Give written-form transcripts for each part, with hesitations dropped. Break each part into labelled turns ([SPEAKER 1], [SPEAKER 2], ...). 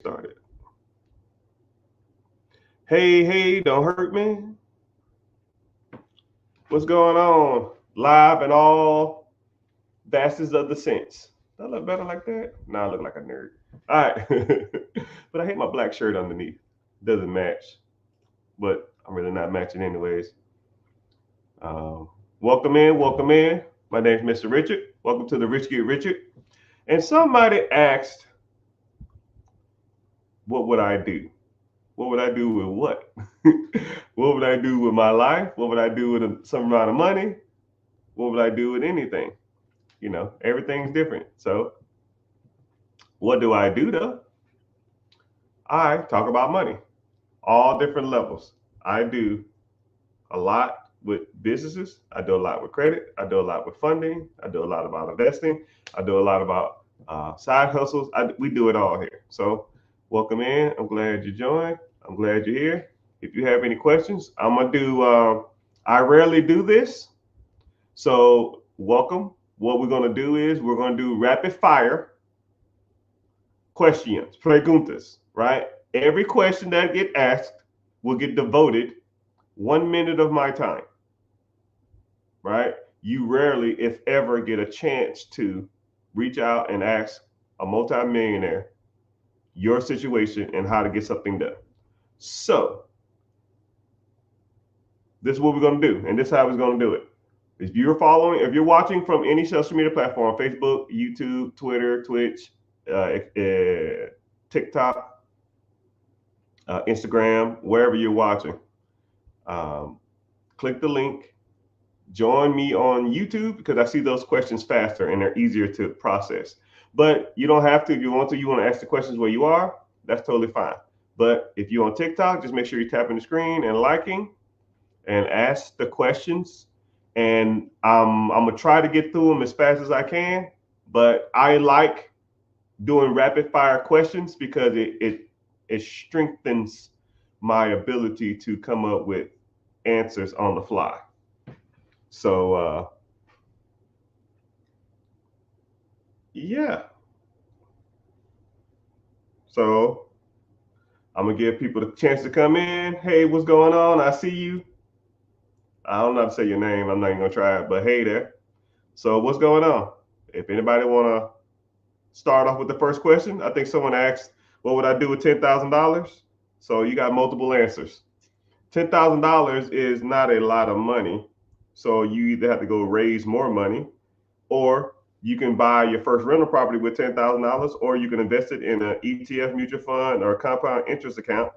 [SPEAKER 1] Started. Hey, don't hurt me. What's going on? Live and all vastness of the sense. Do I look better like that? Nah, I look like a nerd. All right. But I hate my black shirt underneath. Doesn't match. But I'm really not matching anyways. Um, welcome in, welcome in. My name's Mr. Richard. Welcome to the Rich Get Richard. And somebody asked, what would I do? What would I do with what? What would I do with my life? What would I do with some amount of money? What would I do with anything? Everything's different. So, what do I do though? I talk about money, all different levels. I do a lot with businesses. I do a lot with credit. I do a lot with funding. I do a lot about investing. I do a lot about side hustles. We do it all here. So, welcome in. I'm glad you joined. I'm glad you're here. If you have any questions, I'm gonna do. I rarely do this, so welcome. What we're gonna do is we're gonna do rapid fire questions, preguntas. Right? Every question that get asked will get devoted 1 minute of my time. Right? You rarely, if ever, get a chance to reach out and ask a multimillionaire your situation and how to get something done. So, this is what we're going to do, and this is how we're going to do it. If you're watching from any social media platform, Facebook, YouTube, Twitter, Twitch, TikTok, Instagram, wherever you're watching, um, click the link. Join me on YouTube because I see those questions faster and they're easier to process. But you don't have to. If you want to ask the questions where you are, that's totally fine. But if you're on TikTok, just make sure you're tapping the screen and liking and ask the questions. And I'm gonna try to get through them as fast as I can. But I like doing rapid fire questions because it strengthens my ability to come up with answers on the fly. So yeah. So I'm gonna give people the chance to come in. Hey, what's going on? I see you. I don't know how to say your name. I'm not even gonna try it, but hey there. So what's going on? If anybody wanna start off with the first question, I think someone asked, "What would I do with $10,000?" So you got multiple answers. $10,000 is not a lot of money, so you either have to go raise more money, or you can buy your first rental property with $10,000, or you can invest it in an ETF mutual fund or a compound interest account.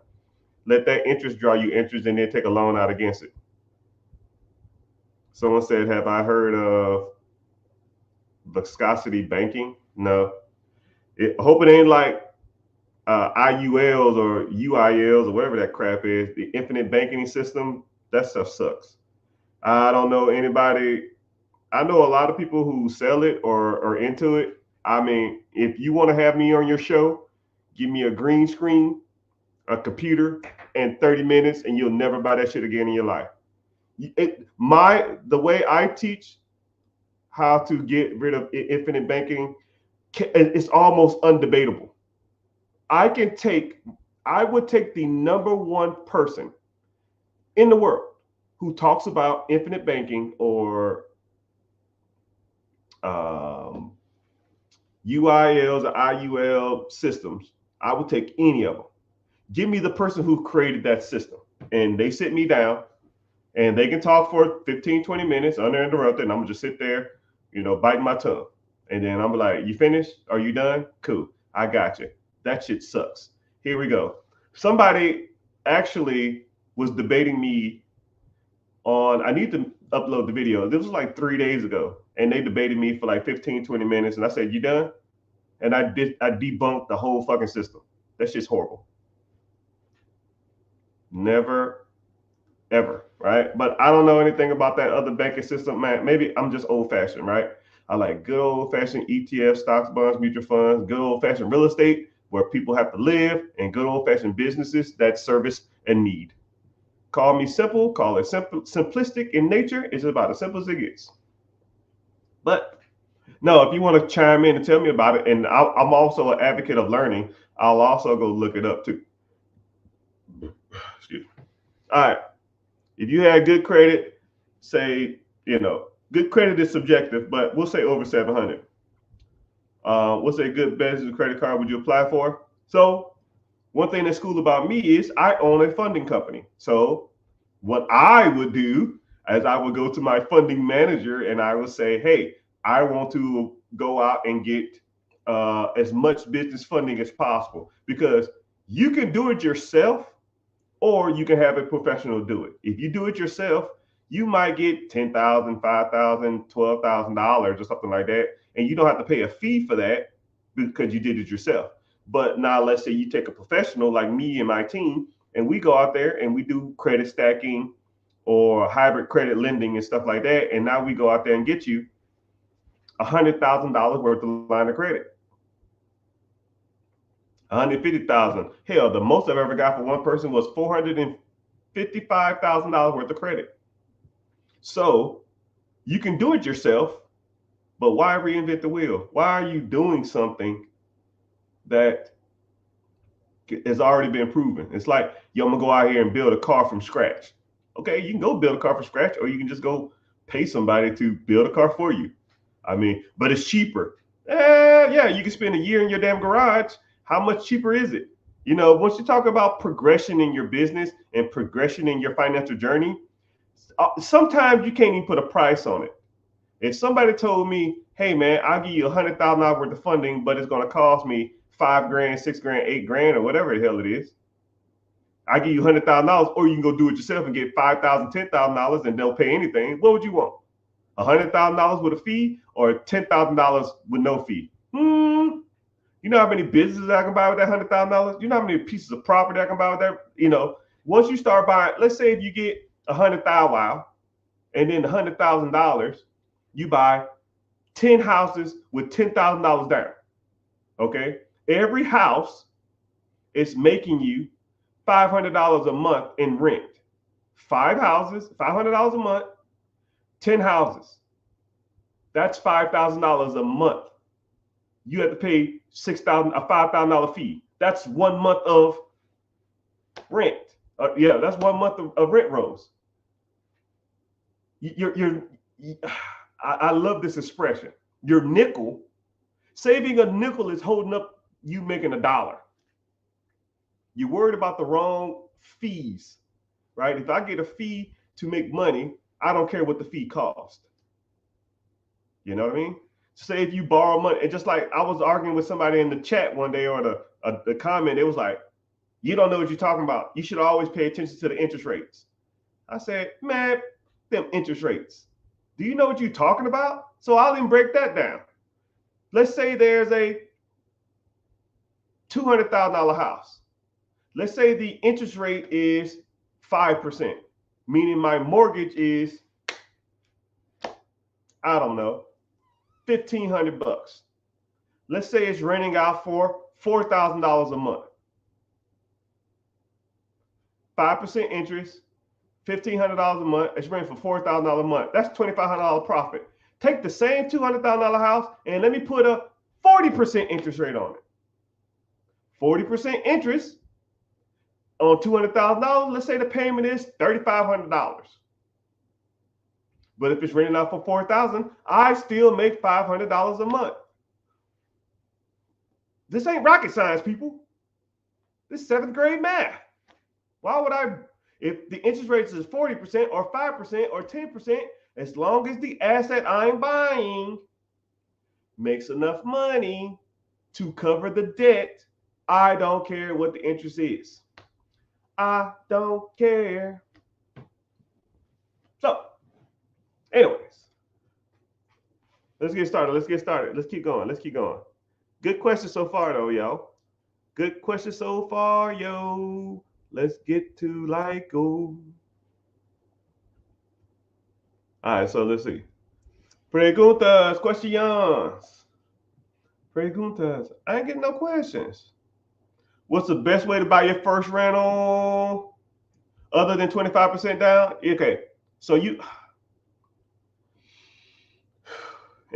[SPEAKER 1] Let that interest draw you interest, and then take a loan out against it. Someone said, "Have I heard of viscosity banking?" No. I hope it ain't like IULs or UILs or whatever that crap is. The infinite banking system, that stuff sucks. I don't know anybody. I know a lot of people who sell it or are into it. I mean, if you want to have me on your show, give me a green screen, a computer, and 30 minutes, and you'll never buy that shit again in your life. The way I teach how to get rid of infinite banking, it's almost undebatable. I can take, I would take the number one person in the world who talks about infinite banking or um, UILs or IUL systems. I would take any of them. Give me the person who created that system, and they sit me down, and they can talk for 15, 20 minutes uninterrupted, and I'm gonna just sit there, biting my tongue. And then I'm like, "You finished? Are you done? Cool. I got you." That shit sucks. Here we go. Somebody actually was debating me on, I need to upload the video. This was like 3 days ago. And they debated me for like 15, 20 minutes. And I said, "You done?" And I debunked the whole fucking system. That's just horrible. Never, ever, right? But I don't know anything about that other banking system, man. Maybe I'm just old fashioned, right? I like good old fashioned ETF, stocks, bonds, mutual funds, good old fashioned real estate where people have to live, and good old fashioned businesses that service a need. Call me simple, call it simplistic in nature. It's about as simple as it gets. But no, if you want to chime in and tell me about it, and I'm also an advocate of learning. I'll also go look it up too. Excuse me. All right. If you had good credit, say, good credit is subjective, but we'll say over 700. What's a good business credit card would you apply for? So one thing that's cool about me is I own a funding company. So what I would do is I would go to my funding manager and I would say, hey, I want to go out and get as much business funding as possible, because you can do it yourself or you can have a professional do it. If you do it yourself, you might get $10,000, $5,000, $12,000 or something like that, and you don't have to pay a fee for that because you did it yourself. But now let's say you take a professional like me and my team, and we go out there and we do credit stacking or hybrid credit lending and stuff like that, and now we go out there and get you $100,000 worth of line of credit. 150,000. Hell, the most I've ever got for one person was $455,000 worth of credit. So you can do it yourself, but why reinvent the wheel? Why are you doing something that has already been proven? It's like, yo, I'm gonna go out here and build a car from scratch. Okay, you can go build a car from scratch, or you can just go pay somebody to build a car for you. I mean, but it's cheaper. Yeah, you can spend a year in your damn garage. How much cheaper is it? Once you talk about progression in your business and progression in your financial journey, sometimes you can't even put a price on it. If somebody told me, hey man, I'll give you $100,000 worth of funding, but it's going to cost me $5 grand, $6 grand, $8 grand, or whatever the hell it is, I give you $100,000, or you can go do it yourself and get $5,000, $10,000 and don't pay anything. What would you want? $100,000 with a fee or $10,000 with no fee? You know how many businesses I can buy with that $100,000? You know how many pieces of property I can buy with that? Once you start buying, let's say if you get $100,000 and then $100,000, you buy 10 houses with $10,000 down. Okay, every house is making you $500 a month in rent. 5 houses, $500 a month, 10 houses. That's $5,000 a month. You have to pay $6,000, a $5,000 fee. That's 1 month of rent. That's 1 month of rent rolls. I love this expression. Your nickel, saving a nickel is holding up you making $1. You're worried about the wrong fees, right? If I get a fee to make money, I don't care what the fee costs. You know what I mean? Say if you borrow money, and just like I was arguing with somebody in the chat one day, or the comment, it was like, you don't know what you're talking about. You should always pay attention to the interest rates. I said, man, them interest rates. Do you know what you're talking about? So I'll even break that down. Let's say there's a $200,000 house. Let's say the interest rate is 5%, meaning my mortgage is, I don't know, $1,500. Let's say it's renting out for $4,000 a month. 5% interest, $1,500 a month. It's renting for $4,000 a month. That's $2,500 profit. Take the same $200,000 house and let me put a 40% interest rate on it. 40% interest on $200,000. Let's say the payment is $3,500. But if it's renting out for $4,000, I still make $500 a month. This ain't rocket science, people. This is 7th grade math. Why would I, if the interest rate is 40% or 5% or 10%, as long as the asset I'm buying makes enough money to cover the debt, I don't care what the interest is. I don't care. So, anyways, let's get started. Let's keep going. Good question so far, though, yo. Good question so far, yo. Let's get to go. All right, so let's see. Preguntas, questions. Preguntas. I ain't getting no questions. What's the best way to buy your first rental other than 25% down? Okay, so in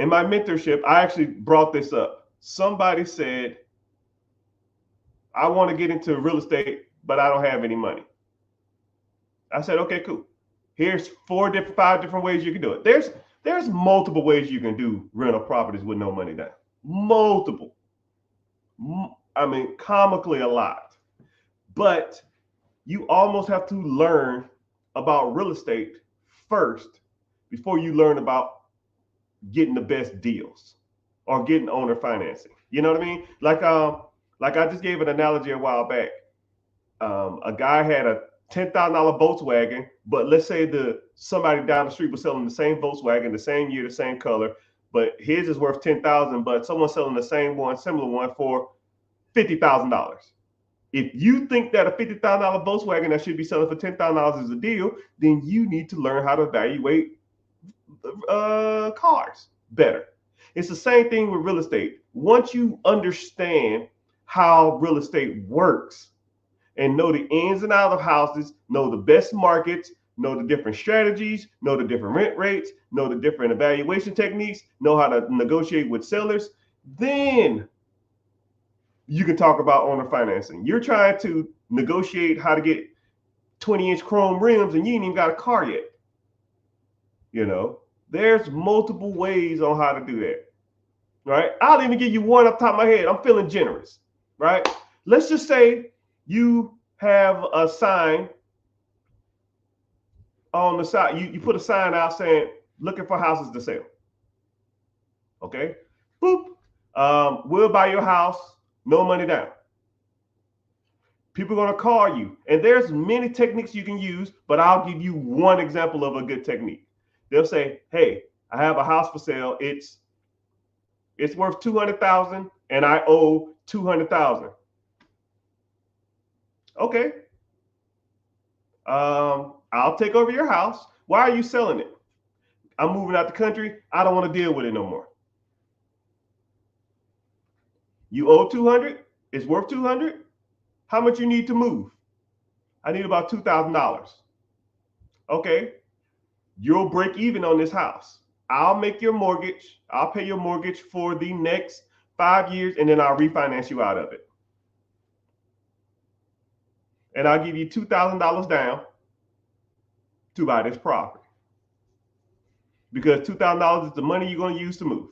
[SPEAKER 1] my mentorship, I actually brought this up. Somebody said, I want to get into real estate, but I don't have any money. I said, okay, cool. Here's 5 different ways you can do it. There's multiple ways you can do rental properties with no money down. Multiple. I mean, comically a lot. But you almost have to learn about real estate first before you learn about getting the best deals or getting owner financing. You know what I mean? Like I just gave an analogy a while back. A guy had a $10,000 Volkswagen, but let's say somebody down the street was selling the same Volkswagen, the same year, the same color, but his is worth 10,000, but someone's selling the same one, similar one for $50,000. If you think that a $50,000 Volkswagen that should be selling for $10,000 is a deal, then you need to learn how to evaluate cars better. It's the same thing with real estate. Once you understand how real estate works and know the ins and outs of houses, know the best markets, know the different strategies, know the different rent rates, know the different evaluation techniques, know how to negotiate with sellers, then you can talk about owner financing. You're trying to negotiate how to get 20-inch chrome rims and you ain't even got a car yet. You know, there's multiple ways on how to do that. Right? I'll even give you one off the top of my head. I'm feeling generous. Right? Let's just say you have a sign on the side. You put a sign out saying, looking for houses to sell. Okay? Boop. We'll buy your house, no money down. People are going to call you. And there's many techniques you can use, but I'll give you one example of a good technique. They'll say, hey, I have a house for sale. It's worth $200,000 and I owe $200,000. Okay. I'll take over your house. Why are you selling it? I'm moving out the country. I don't want to deal with it no more. You owe 200. It's worth 200. How much you need to move? I need about $2,000. Okay. You'll break even on this house. I'll make your mortgage. I'll pay your mortgage for the next 5 years, and then I'll refinance you out of it. And I'll give you $2,000 down to buy this property. Because $2,000 is the money you're going to use to move.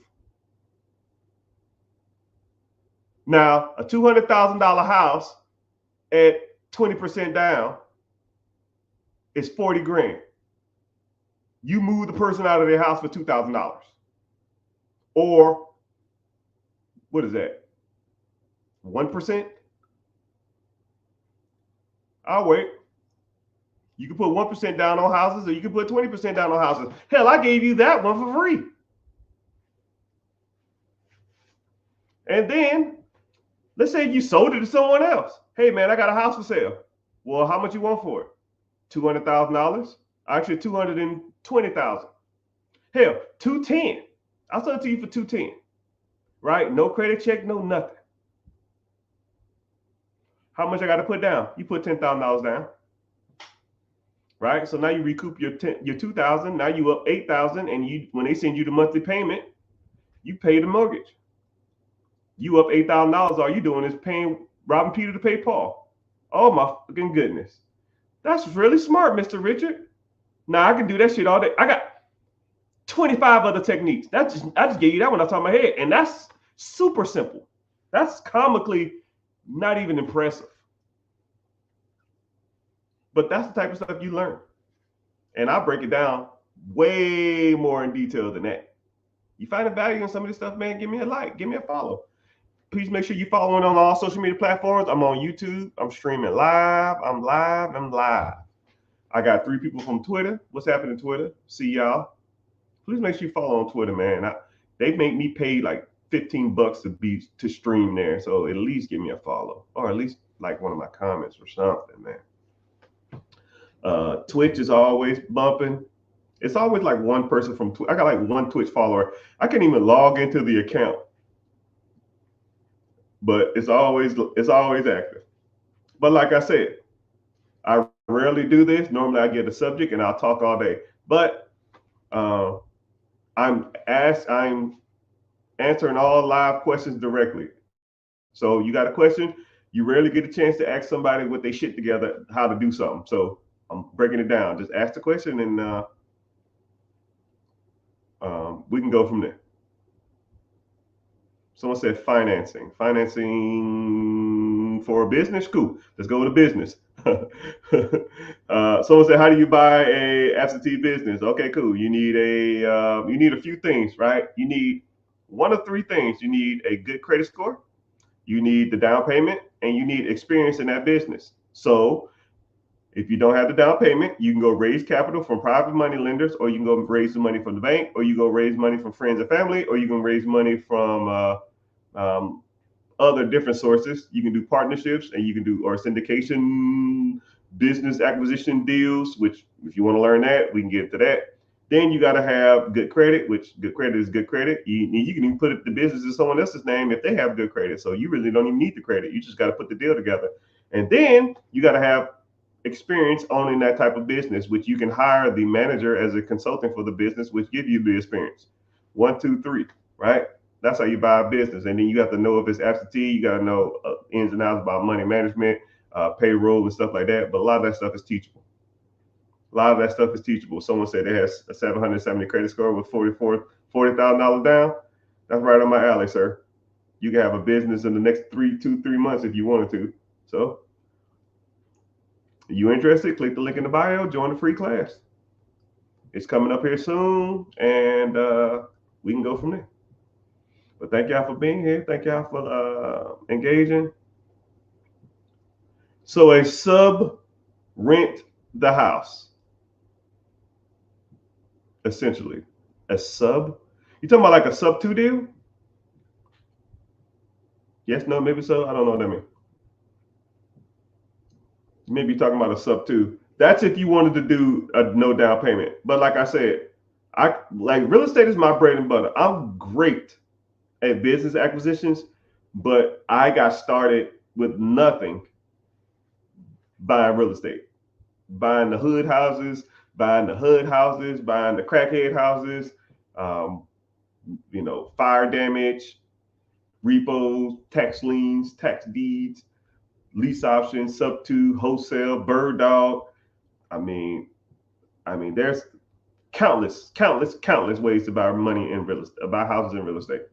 [SPEAKER 1] Now, a $200,000 house at 20% down is 40 grand. You move the person out of their house for $2,000. Or what is that? 1%? I'll wait. You can put 1% down on houses, or you can put 20% down on houses. Hell, I gave you that one for free. And then let's say you sold it to someone else. Hey man, I got a house for sale. Well, how much you want for it? $200,000? Actually, $220,000. Hell, $210,000. I'll sell it to you for $210,000. Right? No credit check, no nothing. How much I got to put down? You put $10,000 down. Right? So now you recoup your $2,000. Now you up $8,000, and when they send you the monthly payment, you pay the mortgage. You up $8,000. All you doing is paying robbing Peter to pay Paul. Oh my fucking goodness. That's really smart, Mr. Richard. Now I can do that shit all day. I got 25 other techniques. I just gave you that one off the top of my head. And that's super simple. That's comically not even impressive. But that's the type of stuff you learn. And I break it down way more in detail than that. You find a value in some of this stuff, man, give me a like, give me a follow. Please make sure you follow me on all social media platforms. I'm on YouTube. I'm streaming live. I'm live. I got 3 people from Twitter. What's happening, Twitter? See y'all. Please make sure you follow on Twitter, man. They make me pay like $15 to stream there. So at least give me a follow, or at least like one of my comments or something, man. Twitch is always bumping. It's always like one person from Twitch. I got like one Twitch follower. I can't even log into the account, but it's always active. But like I said, I rarely do this. Normally I get a subject and I'll talk all day. But I'm answering all live questions directly. So you got a question, You rarely get a chance to ask somebody with their shit together how to do something. So I'm breaking it down. Just ask the question and we can go from there. Someone said financing. Financing for a business? Cool. Let's go with a business. Someone said, how do you buy a absentee business? Okay, cool. You need a few things, right? You need one of three things. You need a good credit score, you need the down payment, and you need experience in that business. So if you don't have the down payment, you can go raise capital from private money lenders, or you can go raise the money from the bank, or you go raise money from friends and family, or you can raise money from other different sources. You can do partnerships, and you can do or syndication, business acquisition deals. Which, if you want to learn that, we can get to that. Then you got to have good credit, which good credit is good credit. You can even put the business in someone else's name if they have good credit. So you really don't even need the credit. You just got to put the deal together. And then you got to have experience owning that type of business, which you can hire the manager as a consultant for the business, which give you the experience. 1, 2, 3, right? That's how you buy a business. And then you have to know if it's absentee. You got to know ins and outs about money management, payroll, and stuff like that. But a lot of that stuff is teachable. Someone said they has a 770 credit score with $40,000 down. That's right on my alley, sir. You can have a business in the next 3 months if you wanted to. So, you interested? Click the link in the bio. Join the free class. It's coming up here soon, and we can go from there. But thank y'all for being here. Thank y'all for engaging. So a sub rent the house. Essentially, a sub. You talking about like a sub 2 deal? Yes, no, maybe so. I don't know what that means. Maybe you're talking about a sub 2. That's if you wanted to do a no down payment. But like I said, I like real estate is my bread and butter. I'm great at business acquisitions, but I got started with nothing buying real estate, buying the hood houses, buying the crackhead houses, fire damage, repos, tax liens, tax deeds, lease options, sub 2, wholesale, bird dog. I mean, there's countless ways to buy money in real estate, buy houses in real estate.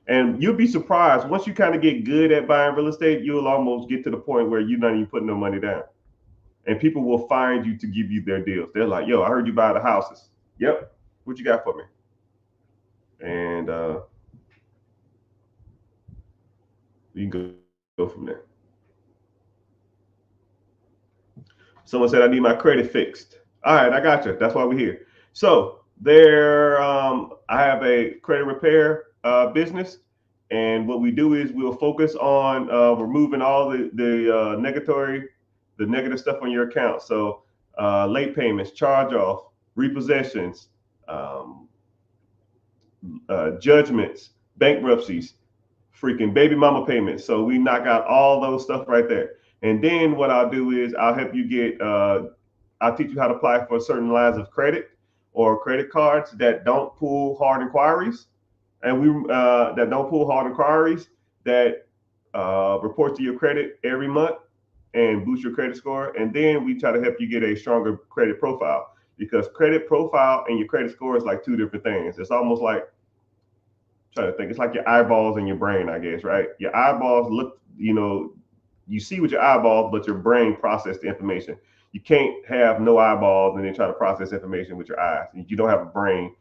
[SPEAKER 1] And you'll be surprised once you kind of get good at buying real estate, you'll almost get to the point where you're not even putting no money down. And people will find you to give you their deals. They're like, yo, I heard you buy the houses. Yep. What you got for me? And you can go from there. Someone said I need my credit fixed. All right, I got you. That's why we're here. So I have a credit repair business, and what we do is we'll focus on removing all the negative stuff on your account. So late payments, charge off, repossessions, judgments, bankruptcies, freaking baby mama payments. So we knock out all those stuff right there. And then what I'll do is I'll help you get, I'll teach you how to apply for certain lines of credit or credit cards that don't pull hard inquiries. And that don't pull hard inquiries, that report to your credit every month and boost your credit score. And then we try to help you get a stronger credit profile, because credit profile and your credit score is like two different things. It's almost like, I'm trying to think, it's like your eyeballs and your brain, I guess, right? Your eyeballs look, you see with your eyeballs, but your brain processes the information. You can't have no eyeballs and then try to process information with your eyes. If you don't have a brain,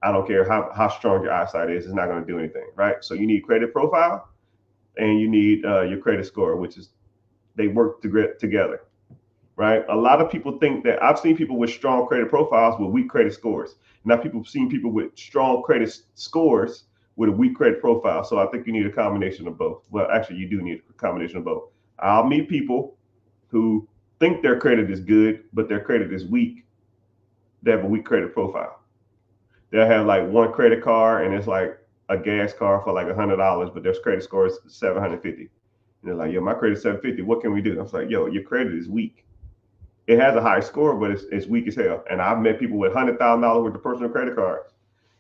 [SPEAKER 1] I don't care how strong your eyesight is, it's not going to do anything, right? So you need credit profile and you need your credit score, which is, they work together, right? A lot of people think that, I've seen people with strong credit profiles with weak credit scores. Now people have seen people with strong credit scores with a weak credit profile. So I think you need a combination of both. Well, actually, you do need a combination of both. I'll meet people who think their credit is good, but their credit is weak. They have a weak credit profile. They'll have like one credit card and it's like a gas card for like $100, but their credit score is 750. And they're like, yo, my credit's 750. What can we do? I was like, yo, your credit is weak. It has a high score, but it's weak as hell. And I've met people with $100,000 worth of personal credit cards,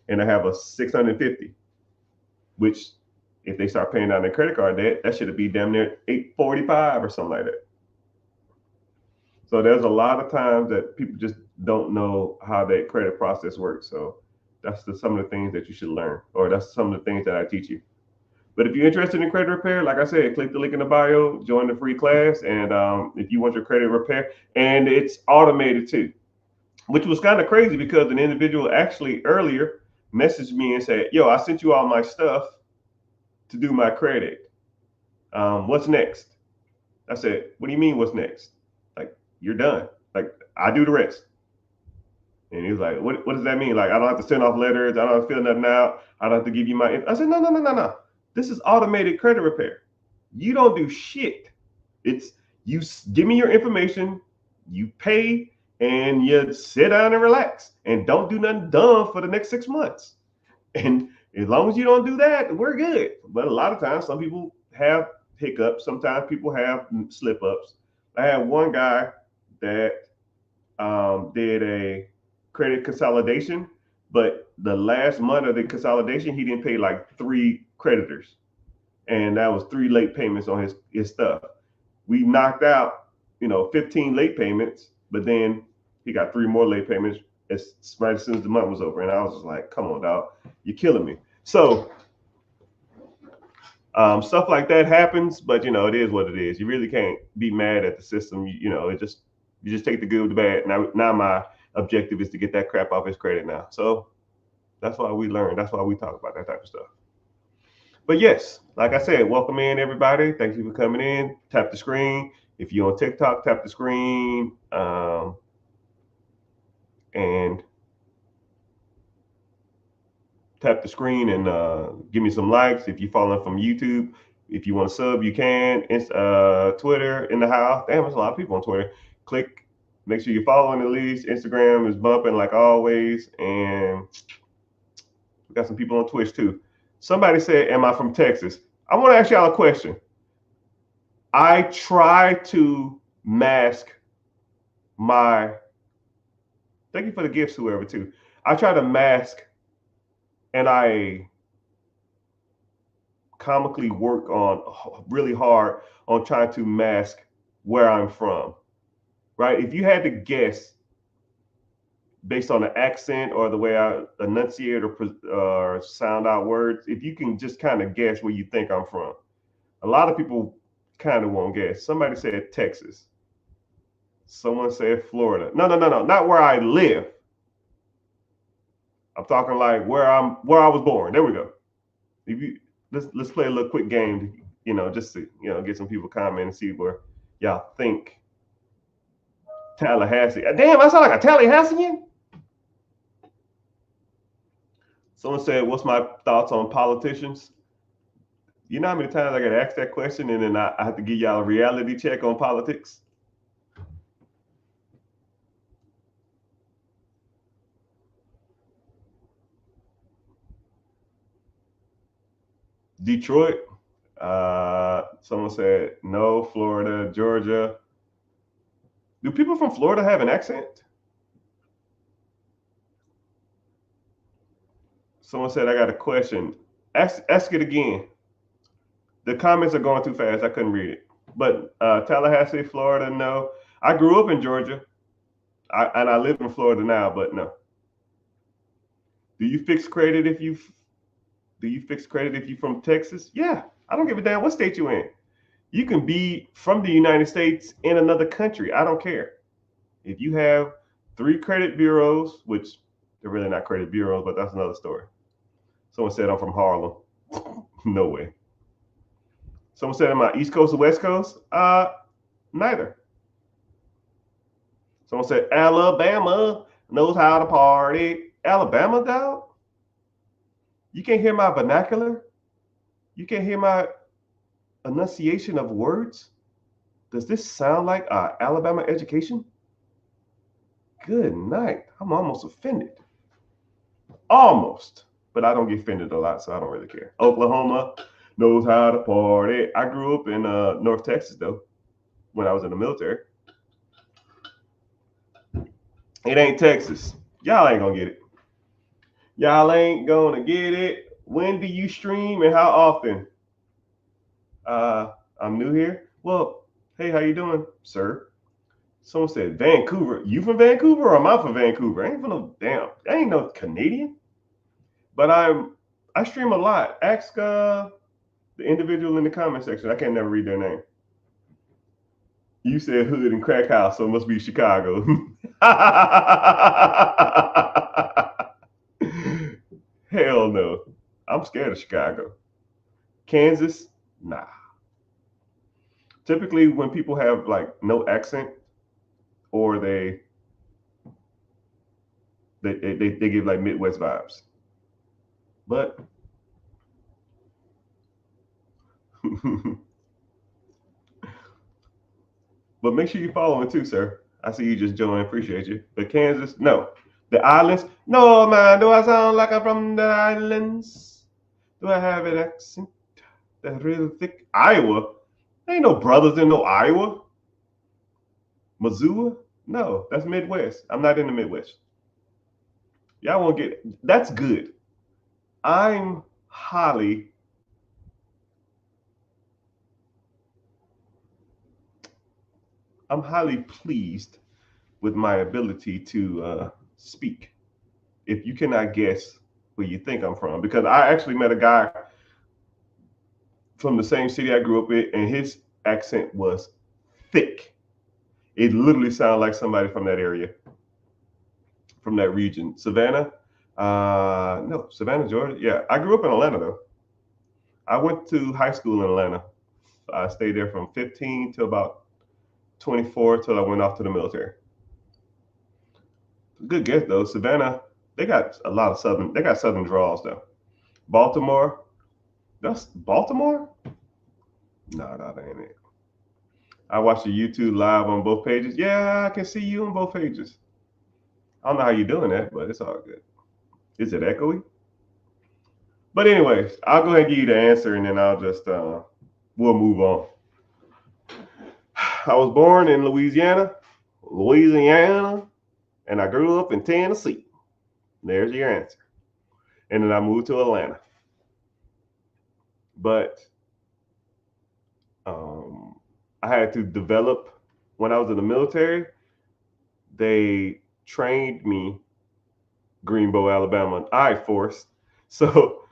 [SPEAKER 1] and they have a 650, which If they start paying down their credit card debt, that should be damn near 845 or something like that. So there's a lot of times that people just don't know how that credit process works. So that's some of the things that you should learn, or that's some of the things that I teach you. But if you're interested in credit repair, like I said, click the link in the bio, join the free class, and if you want your credit repair, and it's automated too, which was kind of crazy because an individual actually earlier messaged me and said, "Yo, I sent you all my stuff to do my credit. What's next?" I said, "What do you mean, what's next? Like, you're done. Like, I do the rest." And he was like, what does that mean? Like, I don't have to send off letters. I don't have to fill nothing out. I don't have to give you my. I said, no. This is automated credit repair. You don't do shit. It's you give me your information, you pay, and you sit down and relax and don't do nothing dumb for the next 6 months. And as long as you don't do that, we're good. But a lot of times, some people have hiccups. Sometimes people have slip ups. I had one guy that did a credit consolidation, but the last month of the consolidation, he didn't pay like 3 creditors, and that was 3 late payments on his stuff. We knocked out, 15 late payments, but then he got 3 more late payments right as soon as the month was over, and I was just like, "Come on, dog, you're killing me." So stuff like that happens, but it is what it is. You really can't be mad at the system. You just take the good with the bad. Now my objective is to get that crap off his credit now. So that's why we learn. That's why we talk about that type of stuff. But yes, like I said, welcome in everybody. Thank you for coming in. Tap the screen. If you're on TikTok, tap the screen and tap the screen and give me some likes. If you're following from YouTube, if you want to sub, you can. It's Twitter in the house. Damn, there's a lot of people on Twitter. Click. Make sure you're following at least. Instagram is bumping like always. And we got some people on Twitch too. Somebody said, "Am I from Texas?" I want to ask y'all a question. I try to mask my. Thank you for the gifts, whoever too. I try to mask, and I comically work on really hard on trying to mask where I'm from. Right? If you had to guess based on the accent or the way I enunciate or sound out words, if you can just kind of guess where you think I'm from, a lot of people kind of won't guess. Somebody said Texas. Someone said Florida. No, not where I live. I'm talking like where I was born. There we go. If you let's play a little quick game, just to get some people comment and see where y'all think. Tallahassee. Damn, I sound like a Tallahassean. Someone said, "What's my thoughts on politicians?" You know how many times I got asked that question, and then I have to give y'all a reality check on politics? Detroit. Someone said no. Florida, Georgia. Do people from Florida have an accent? Someone said I got a question. Ask it again. The comments are going too fast. I couldn't read it. But Tallahassee, Florida, no. I grew up in Georgia, and I live in Florida now, but no. Do you fix credit if you from Texas? Yeah, I don't give a damn what state you in. You can be from the United States in another country. I don't care. If you have 3 credit bureaus, which they're really not credit bureaus, but that's another story. Someone said I'm from Harlem. No way. Someone said am I East Coast or West Coast? Neither. Someone said Alabama knows how to party. Alabama, dog? You can't hear my vernacular? You can't hear my enunciation of words? Does this sound like Alabama education? Good night. I'm almost offended. Almost. But I don't get offended a lot, so I don't really care. Oklahoma knows how to party. I grew up in North Texas, though, when I was in the military. It ain't Texas. Y'all ain't gonna get it. Y'all ain't gonna get it. When do you stream and how often? I'm new here. Well, hey, how you doing, sir? Someone said Vancouver. You from Vancouver or am I from Vancouver? I ain't from no damn. I ain't no Canadian. But I stream a lot. Ask the individual in the comment section. I can't never read their name. You said hood and crack house, so it must be Chicago. Hell no. I'm scared of Chicago. Kansas? Nah. Typically, when people have like no accent, or they give like Midwest vibes. But but make sure you follow it too, sir. I see you just joined. Appreciate you. But Kansas, no. The islands, no man. Do I sound like I'm from the islands? Do I have an accent that's really thick? Iowa? Ain't no brothers in no Iowa. Missoula? No, that's Midwest. I'm not in the Midwest. Y'all won't get it. That's good. I'm highly pleased with my ability to speak. If you cannot guess where you think I'm from, because I actually met a guy from the same city I grew up in, and his accent was thick. It literally sounded like somebody from that area, from that region. Savannah? No, Savannah, Georgia. Yeah, I grew up in Atlanta though. I went to high school in Atlanta. I stayed there from 15 to about 24 till I went off to the military. Good guess though. Savannah, they got a lot of southern. They got southern draws though. Baltimore, that's Baltimore. No, that ain't it. I watched the YouTube live on both pages. Yeah, I can see you on both pages. I don't know how you're doing that, but it's all good. Is it echoey? But anyways, I'll go ahead and give you the answer, and then I'll just we'll move on. I was born in Louisiana, and I grew up in Tennessee. There's your answer. And then I moved to Atlanta. But I had to develop, when I was in the military, they trained me, Greenbow, Alabama, I Force. So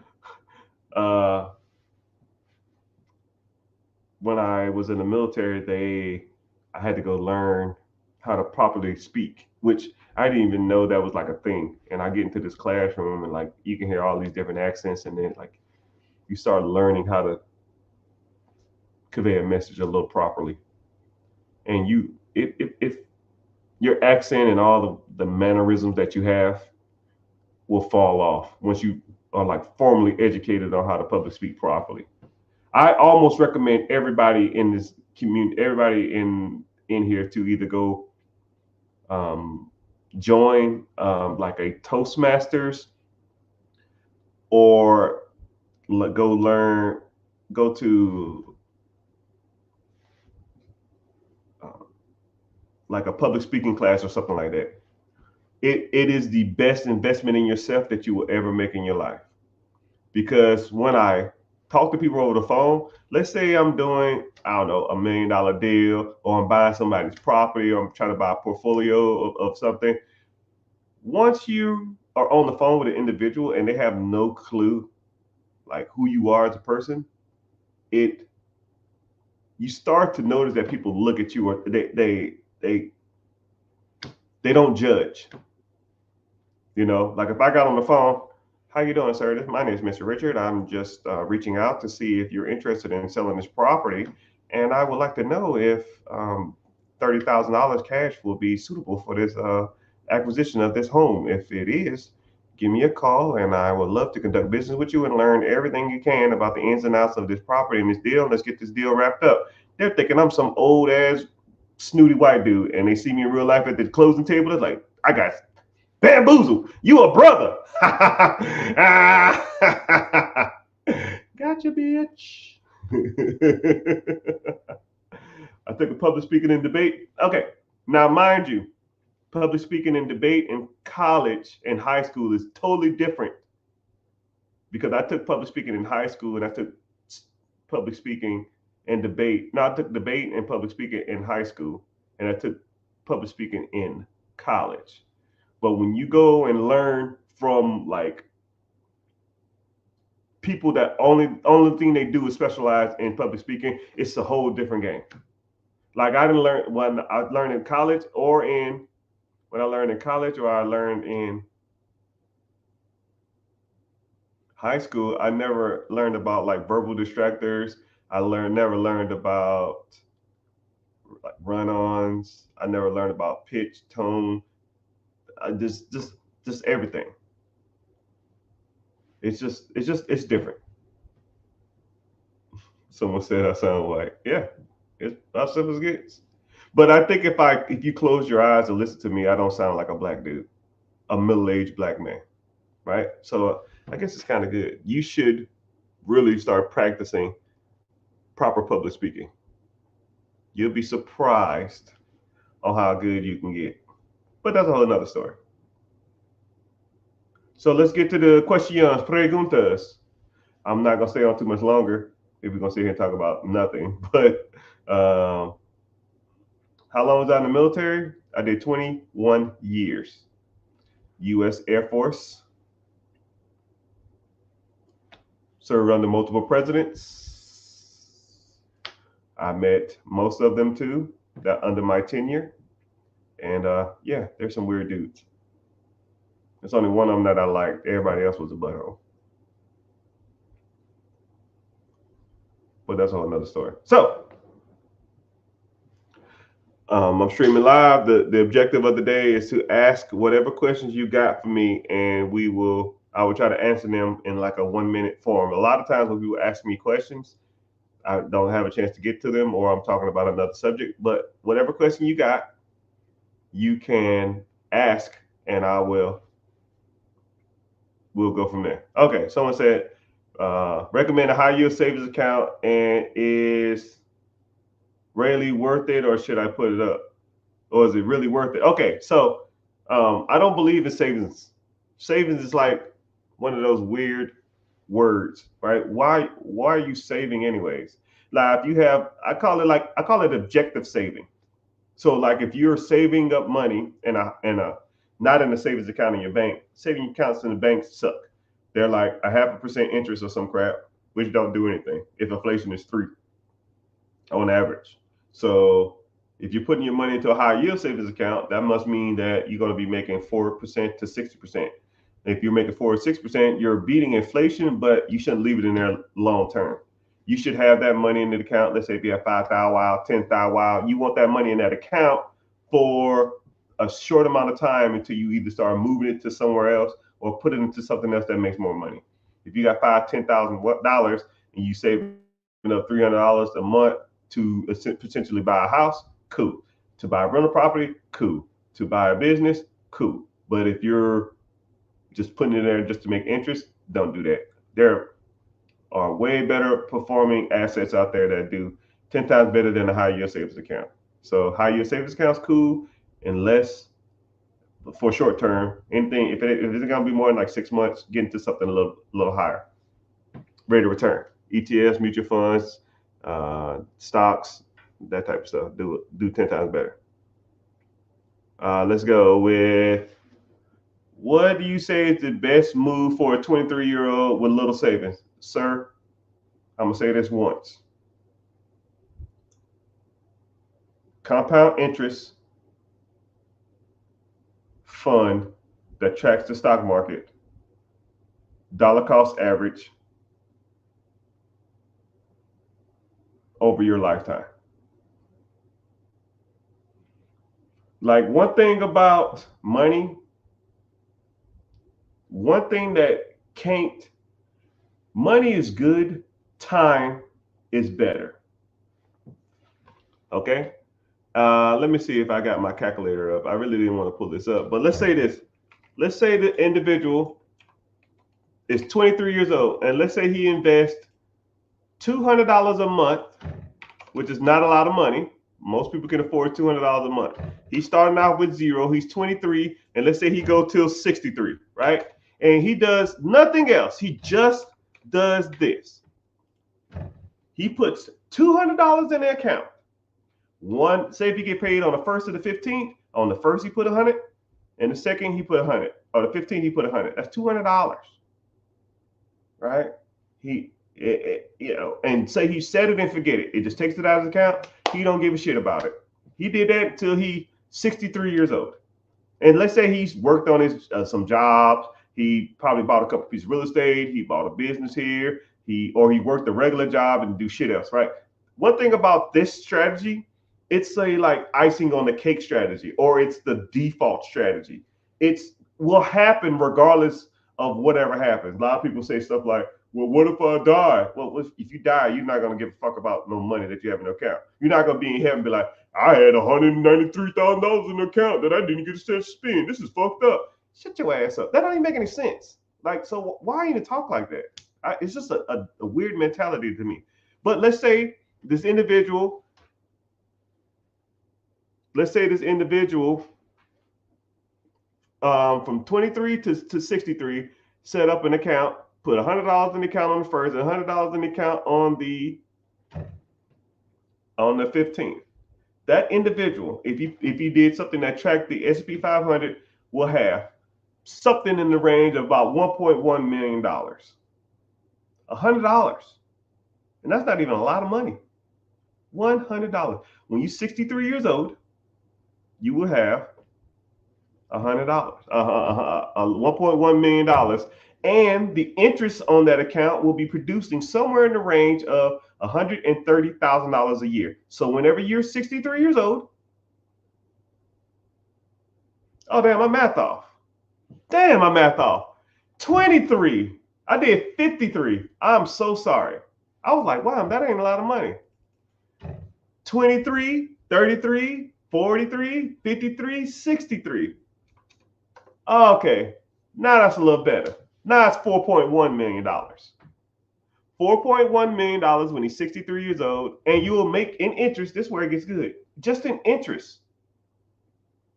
[SPEAKER 1] when I was in the military, I had to go learn how to properly speak, which I didn't even know that was like a thing. And I get into this classroom and like you can hear all these different accents, and then like you start learning how to convey a message a little properly. And if your accent and all the mannerisms that you have will fall off once you are like formally educated on how to public speak properly. I almost recommend everybody in this community, everybody in here, to either go join like a Toastmasters, or go to like a public speaking class or something like that. It is the best investment in yourself that you will ever make in your life. Because when I talk to people over the phone, let's say I'm doing, I don't know, $1 million deal, or I'm buying somebody's property, or I'm trying to buy a portfolio of something. Once you are on the phone with an individual and they have no clue like who you are as a person, you start to notice that people look at you, or they don't judge. You know, like if I got on the phone, how you doing, sir? My name is Mr. Richard. I'm just reaching out to see if you're interested in selling this property, and I would like to know if $30,000 cash will be suitable for this acquisition of this home. If it is, give me a call, and I would love to conduct business with you and learn everything you can about the ins and outs of this property and this deal. Let's get this deal wrapped up. They're thinking I'm some old ass snooty white dude, and they see me in real life at the closing table. They're like, I got bamboozle. You a brother. Gotcha, bitch. I think of public speaking and debate. Okay, now mind you, public speaking and debate in college and high school is totally different because I took public speaking in high school and I took public speaking and debate. No, I took debate and public speaking in high school, and I took public speaking in college. But when you go and learn from like people that only thing they do is specialize in public speaking, it's a whole different game. Like I didn't learn when I learned in college or in when I learned in college or I learned in high school, I never learned about like verbal distractors. I never learned about like run-ons. I never learned about pitch, tone, just everything. It's different. Someone said I sound like, yeah, it's about simple as it gets. But I think if you close your eyes and listen to me, I don't sound like a black dude, a middle-aged black man, right? So I guess it's kind of good. You should really start practicing proper public speaking. You'll be surprised on how good you can get. But that's a whole nother story. So let's get to the questions, preguntas. I'm not gonna stay on too much longer if we're gonna sit here and talk about nothing. But how long was I in the military? I did 21 years. U.S. Air Force. Served under multiple presidents. I met most of them too, that under my tenure. And yeah, there's some weird dudes. There's only one of them that I liked. Everybody else was a butthole. But that's a whole another story. So I'm streaming live. The objective of the day is to ask whatever questions you got for me, and I will try to answer them in like a 1-minute form. A lot of times when people ask me questions, I don't have a chance to get to them, or I'm talking about another subject. But whatever question you got, you can ask, and we'll go from there. Okay, someone said recommend a high yield savings account, and is really worth it, or should I put it up, or is it really worth it? Okay, so I don't believe in savings. Savings is like one of those weird words, right? Why are you saving anyways? Like if you have, I call it objective saving. So like if you're saving up money in a not in a savings account in your bank, saving accounts in the bank suck. They're like 0.5% interest or some crap, which don't do anything if inflation is 3 on average. So if you're putting your money into a high yield savings account, that must mean that you're going to be making 4% to 60%. If you're making 4 or 6%, you're beating inflation, but you shouldn't leave it in there long term. You should have that money in the account. Let's say if you have 5,000 while, 10,000 while, you want that money in that account for a short amount of time until you either start moving it to somewhere else or put it into something else that makes more money. If you got $10,000 and you saving up $300 a month to potentially buy a house, cool. To buy a rental property, cool. To buy a business, cool. But if you're just putting it there just to make interest, don't do that. There are way better performing assets out there that do 10 times better than a high yield savings account. So high yield savings account's cool, unless for short term, anything if it's gonna be more than like 6 months, get into something a little higher. Rate of return, ETFs, mutual funds, stocks, that type of stuff. Do 10 times better. Let's go with, what do you say is the best move for a 23-year-old with little savings? Sir, I'm gonna say this once. Compound interest fund that tracks the stock market, dollar cost average over your lifetime. Like one thing about money, one thing that can't, money is good, time is better. Okay? Let me see if I got my calculator up. I really didn't want to pull this up, but let's say this. Let's say the individual is 23 years old, and let's say he invests $200 a month, which is not a lot of money. Most people can afford $200 a month. He's starting out with zero. He's 23, and let's say he go till 63, right? and he does nothing else. He just does this. He puts $200 in the account. One, say if he get paid on the 1st or the 15th, on the 1st he put 100, and the 2nd he put 100, or the 15th he put 100. That's $200, right? And say he set it and forget it. It just takes it out of his account. He don't give a shit about it. He did that until he's 63 years old. And let's say he's worked on his some jobs. He probably bought a couple pieces of real estate. He bought a business here. He worked a regular job and do shit else, right? One thing about this strategy, it's a like icing on the cake strategy, or it's the default strategy. It's will happen regardless of whatever happens. A lot of people say stuff like, well, what if I die? Well, if you die, you're not going to give a fuck about no money that you have in your account. You're not going to be in heaven and be like, I had $193,000 in the account that I didn't get a chance to spend. This is fucked up. Shut your ass up. That don't even make any sense. Like, so why even talk like that? It's just a weird mentality to me. But let's say this individual from 23 to 63 set up an account, put $100 in the account on the 1st and $100 in the account on the 15th. That individual, if you did something that tracked the S&P 500, will have something in the range of about $1.1 million. $100. And that's not even a lot of money. $100. When you're 63 years old, you will have $100, $1.1 million. And the interest on that account will be producing somewhere in the range of $130,000 a year. So whenever you're 63 years old, oh, damn, my math off. 23. I did 53. I'm so sorry. I was like, wow, that ain't a lot of money. 23, 33, 43, 53, 63. Okay, now that's a little better. Now it's $4.1 million. $4.1 million when he's 63 years old, and you will make in interest, this is where it gets good. Just in interest,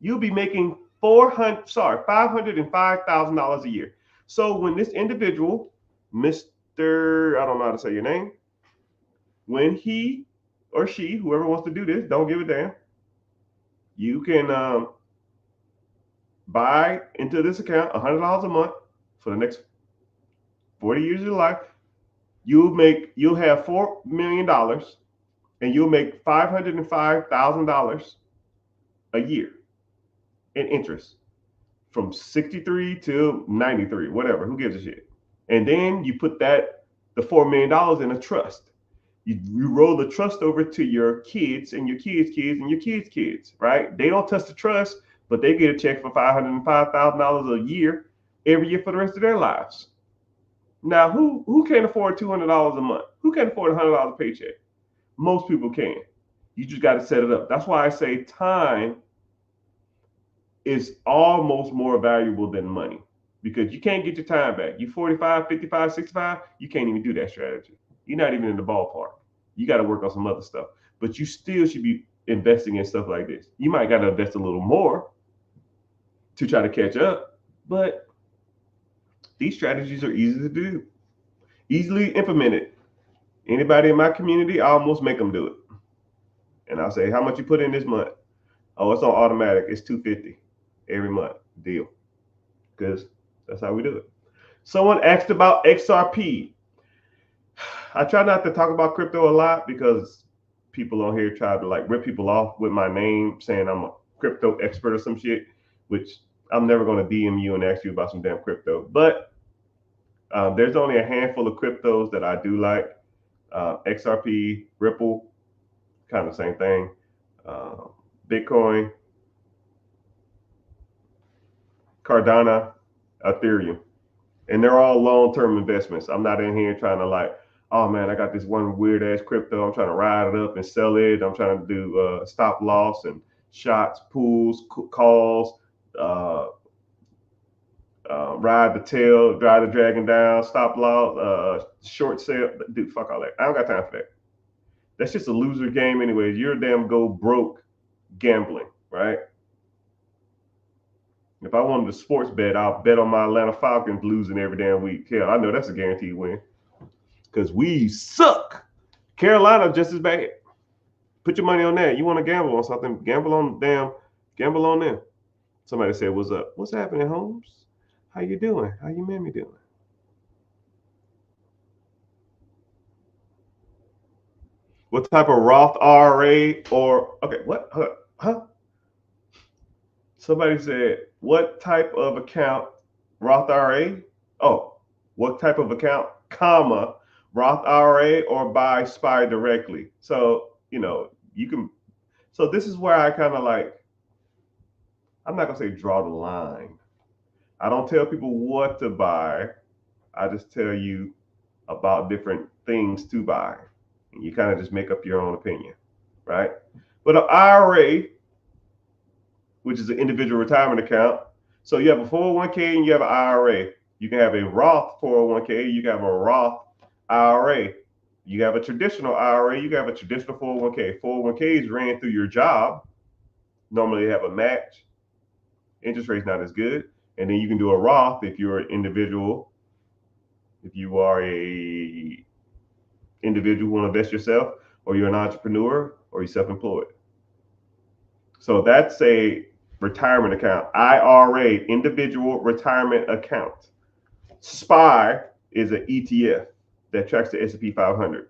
[SPEAKER 1] you'll be making $505,000 a year. So when this individual, Mr. I don't know how to say your name, when he or she, whoever wants to do this, don't give a damn, you can buy into this account $100 a month for the next 40 years of your life. You'll have $4 million, and you'll make $505,000 a year in interest from 63 to 93, whatever, who gives a shit. And then you put the $4 million in a trust. You roll the trust over to your kids and your kids' kids and your kids' kids, right? They don't touch the trust, but they get a check for $505,000 a year every year for the rest of their lives. Now, who can't afford $200 a month? Who can afford a $100 paycheck? Most people can. You just got to set it up. That's why I say time is almost more valuable than money, because you can't get your time back. You 45, 55, 65, you can't even do that strategy. You're not even in the ballpark. You got to work on some other stuff, but you still should be investing in stuff like this. You might got to invest a little more to try to catch up, but these strategies are easy to do, easily implemented. Anybody in my community, I almost make them do it. And I'll say, how much you put in this month? Oh, it's on automatic. It's $250 every month. Deal. Because that's how we do it. Someone asked about XRP. I try not to talk about crypto a lot because people on here try to like rip people off with my name saying I'm a crypto expert or some shit, which I'm never going to DM you and ask you about some damn crypto. But there's only a handful of cryptos that I do like. XRP, Ripple, kind of the same thing. Bitcoin, Cardano, Ethereum. And they're all long-term investments. I'm not in here trying to like, oh man, I got this one weird ass crypto. I'm trying to ride it up and sell it. I'm trying to do stop loss and shots, pools, calls, ride the tail, drive the dragon down, stop loss, short sale. Dude, fuck all that. I don't got time for that. That's just a loser game anyways. You're a damn go broke gambling, right? If I wanted to sports bet, I'll bet on my Atlanta Falcons losing every damn week. Hell, I know that's a guaranteed win because we suck. Carolina just as bad. Put your money on that. You want to gamble on something? Gamble on them. Somebody said, "What's up? What's happening, Holmes? How you doing? How you mammy doing?" What type of Roth IRA or okay? What? Huh? Somebody said, "What type of account? Roth IRA? Oh, what type of account? Comma Roth IRA or buy SPY directly?" So you can. So this is where I kind of like. I'm not gonna say draw the line. I don't tell people what to buy. I just tell you about different things to buy. And you kind of just make up your own opinion, right? But an IRA, which is an individual retirement account, so you have a 401k and you have an IRA. You can have a Roth 401k, you can have a Roth IRA. You have a traditional IRA, you can have a traditional 401k. 401ks ran through your job. Normally they have a match. Interest rate's not as good. And then you can do a Roth if you're an individual. If you are a individual who want to invest yourself, or you're an entrepreneur, or you're self-employed. So that's a retirement account. IRA, individual retirement account. SPY is an ETF that tracks the S&P 500.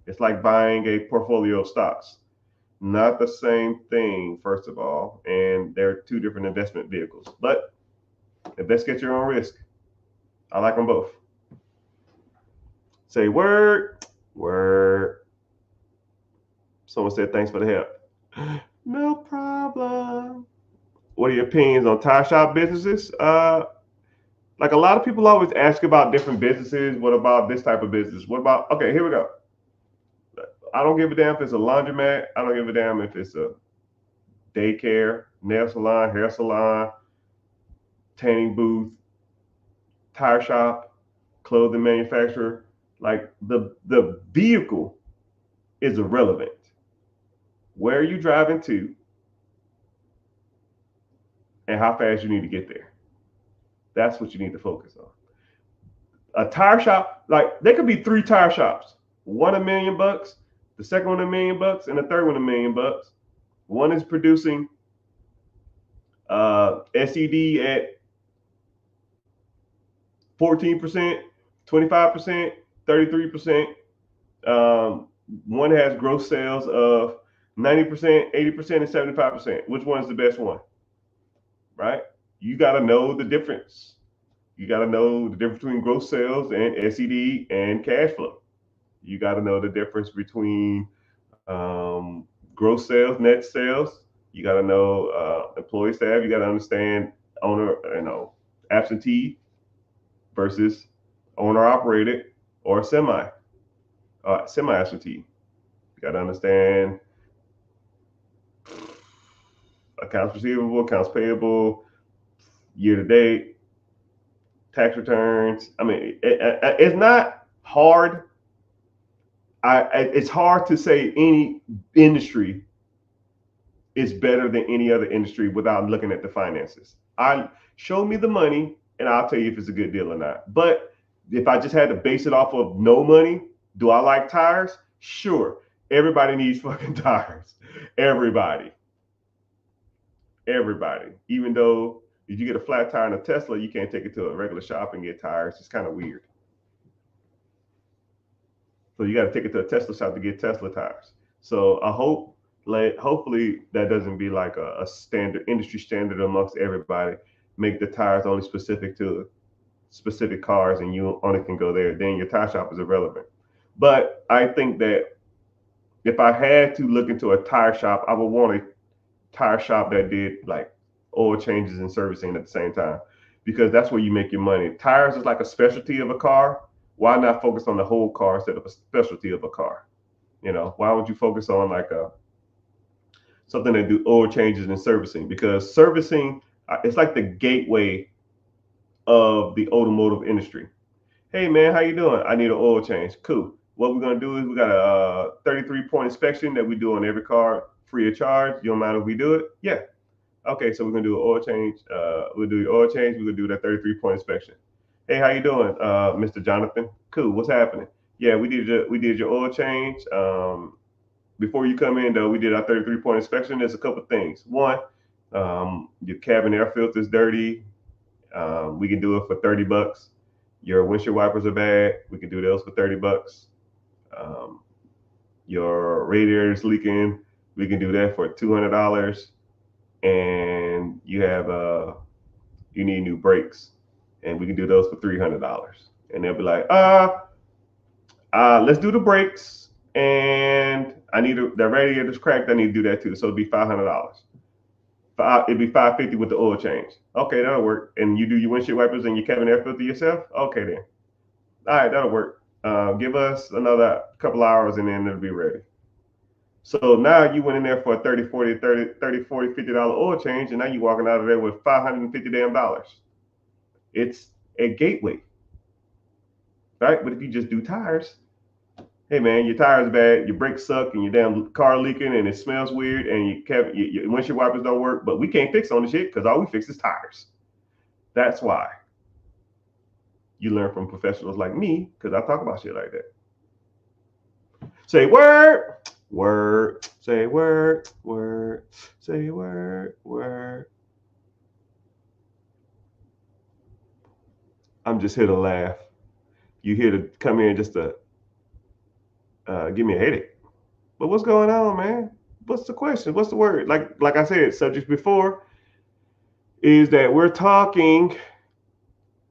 [SPEAKER 1] It's like buying a portfolio of stocks. Not the same thing, first of all, and they're two different investment vehicles. But invest at your own risk. I like them both. Say word. Someone said thanks for the help. No problem. What are your opinions on tire shop businesses? Like a lot of people always ask about different businesses. What about this type of business? What about, okay, here we go. I don't give a damn if it's a laundromat. I don't give a damn if it's a daycare, nail salon, hair salon, tanning booth, tire shop, clothing manufacturer. Like the vehicle is irrelevant. Where are you driving to and how fast you need to get there? That's what you need to focus on. A tire shop, like there could be 3 tire shops. One $1 million, the second one $1 million, and the third one $1 million. One is producing SED at 14%, 25%, 33%. One has gross sales of 90%, 80%, and 75%. Which one is the best one? Right? You got to know the difference. You got to know the difference between gross sales and SED and cash flow. You got to know the difference between gross sales, net sales. You got to know employee staff. You got to understand owner, absentee versus owner operated or semi absentee. You got to understand accounts receivable, accounts payable, year to date, tax returns. I mean, it's not hard. It's hard to say any industry is better than any other industry without looking at the finances. Show me the money and I'll tell you if it's a good deal or not. But if I just had to base it off of no money, do I like tires? Sure. Everybody needs fucking tires. Everybody. Even though if you get a flat tire in a Tesla, you can't take it to a regular shop and get tires. It's kind of weird. So you got to take it to a Tesla shop to get Tesla tires. So I hope, hopefully that doesn't be like a standard industry standard amongst everybody. Make the tires only specific to specific cars, and you only can go there. Then your tire shop is irrelevant. But I think that if I had to look into a tire shop, I would want a tire shop that did like oil changes and servicing at the same time, because that's where you make your money. Tires is like a specialty of a car. Why not focus on the whole car instead of a specialty of a car? Why would you focus on like something that do oil changes and servicing? Because servicing, it's like the gateway of the automotive industry. Hey man, how you doing? I need an oil change. Cool. What we're gonna do is we got a 33-point inspection that we do on every car free of charge. You don't mind if we do it? Yeah. Okay, so we're gonna do an oil change. We'll do the oil change. We're gonna do that 33-point inspection. Hey, how you doing, Mr. Jonathan? Cool. What's happening? Yeah, we did your oil change. Before you come in though, we did our 33-point inspection. There's a couple things. One, your cabin air filter is dirty. We can do it for $30. Your windshield wipers are bad. We can do those for $30. Um, your radiator is leaking. We can do that for $200. And you need new brakes, and we can do those for $300. And they'll be like, let's do the brakes, and the radiator's cracked. I need to do that too. So it'd be $500. It'd be $550 with the oil change. Okay, that'll work. And you do your windshield wipers and your cabin air filter yourself. Okay then. All right, that'll work. Give us another couple hours, and then it'll be ready. So now you went in there for a 30, 40, 30, 30, 40, $50 oil change, and now you're walking out of there with $550 damn dollars. It's a gateway, right? But if you just do tires, hey man, your tires bad, your brakes suck, and your damn car leaking, and it smells weird, and your windshield wipers don't work, but we can't fix on the shit because all we fix is tires. That's why you learn from professionals like me, because I talk about shit like that. Say word, word, say word, word, say word, word. I'm just here to laugh. You here to come in just to give me a headache. But what's going on, man? What's the question? What's the word? Like I said, subjects before is that we're talking,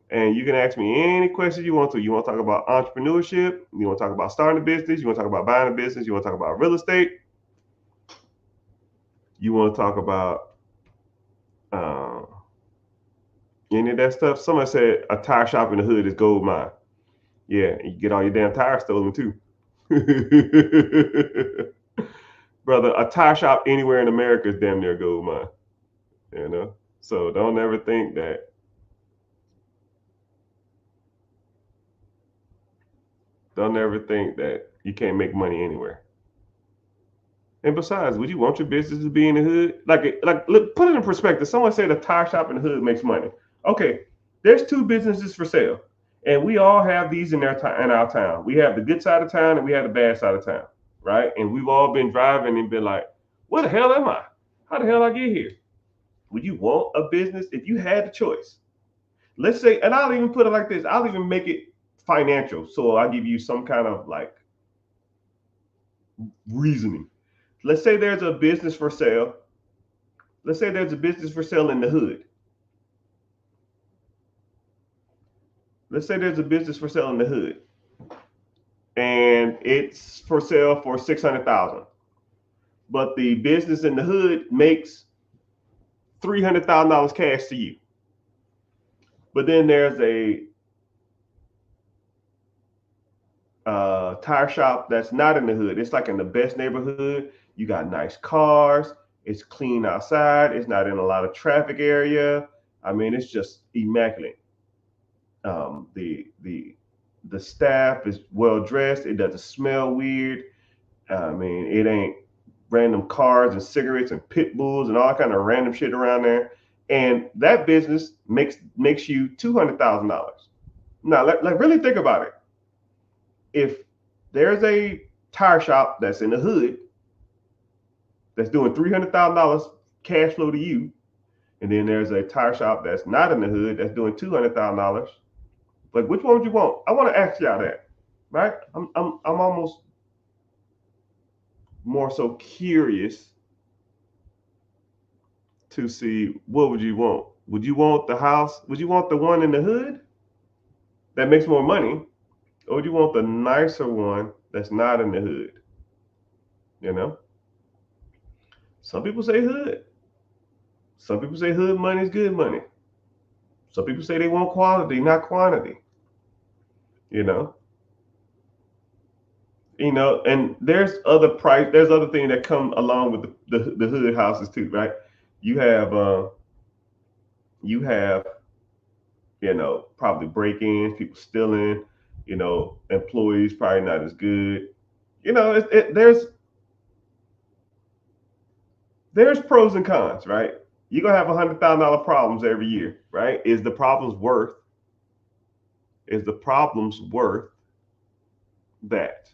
[SPEAKER 1] and you can ask me any questions you want to. You want to talk about entrepreneurship? You want to talk about starting a business? You want to talk about buying a business? You want to talk about real estate? You want to talk about any of that stuff? Somebody said a tire shop in the hood is gold mine. Yeah, you get all your damn tires stolen too. Brother, a tire shop anywhere in America is damn near gold mine. You know? So don't ever think that you can't make money anywhere. And besides, would you want your business to be in the hood? Look, put it in perspective. Someone said a tire shop in the hood makes money. Okay, there's two businesses for sale, and we all have these in our town. We have the good side of town, and we have the bad side of town, right? And we've all been driving and been like, "Where the hell am I? How the hell I get here?" Would you want a business if you had the choice? Let's say, and I'll even put it like this. I'll even make it financial. So I'll give you some kind of like reasoning. Let's say there's a business for sale. Let's say there's a business for sale in the hood. Let's say there's a business for sale in the hood, and it's for sale for $600,000. But the business in the hood makes $300,000 cash to you. But then there's a tire shop that's not in the hood. It's like in the best neighborhood. You got nice cars. It's clean outside. It's not in a lot of traffic area. I mean, it's just immaculate. The staff is well dressed. It doesn't smell weird. I mean, it ain't random cars and cigarettes and pit bulls and all kind of random shit around there. And that business makes you $200,000. Now, really think about it. If there's a tire shop that's in the hood that's doing $300,000 cash flow to you, and then there's a tire shop that's not in the hood that's doing $200,000, like which one would you want? I want to ask y'all that, right? I'm almost more so curious to see what would you want? Would you want the house? Would you want the one in the hood that makes more money? Or would you want the nicer one that's not in the hood? You know? Some people say hood. Some people say hood money is good money. Some people say they want quality, not quantity. You know? And there's other things that come along with the hood houses too, right? You have probably break-ins, people stealing, employees probably not as good. There's pros and cons, right? You're gonna have $100,000 problems every year, right? Is the problems worth that?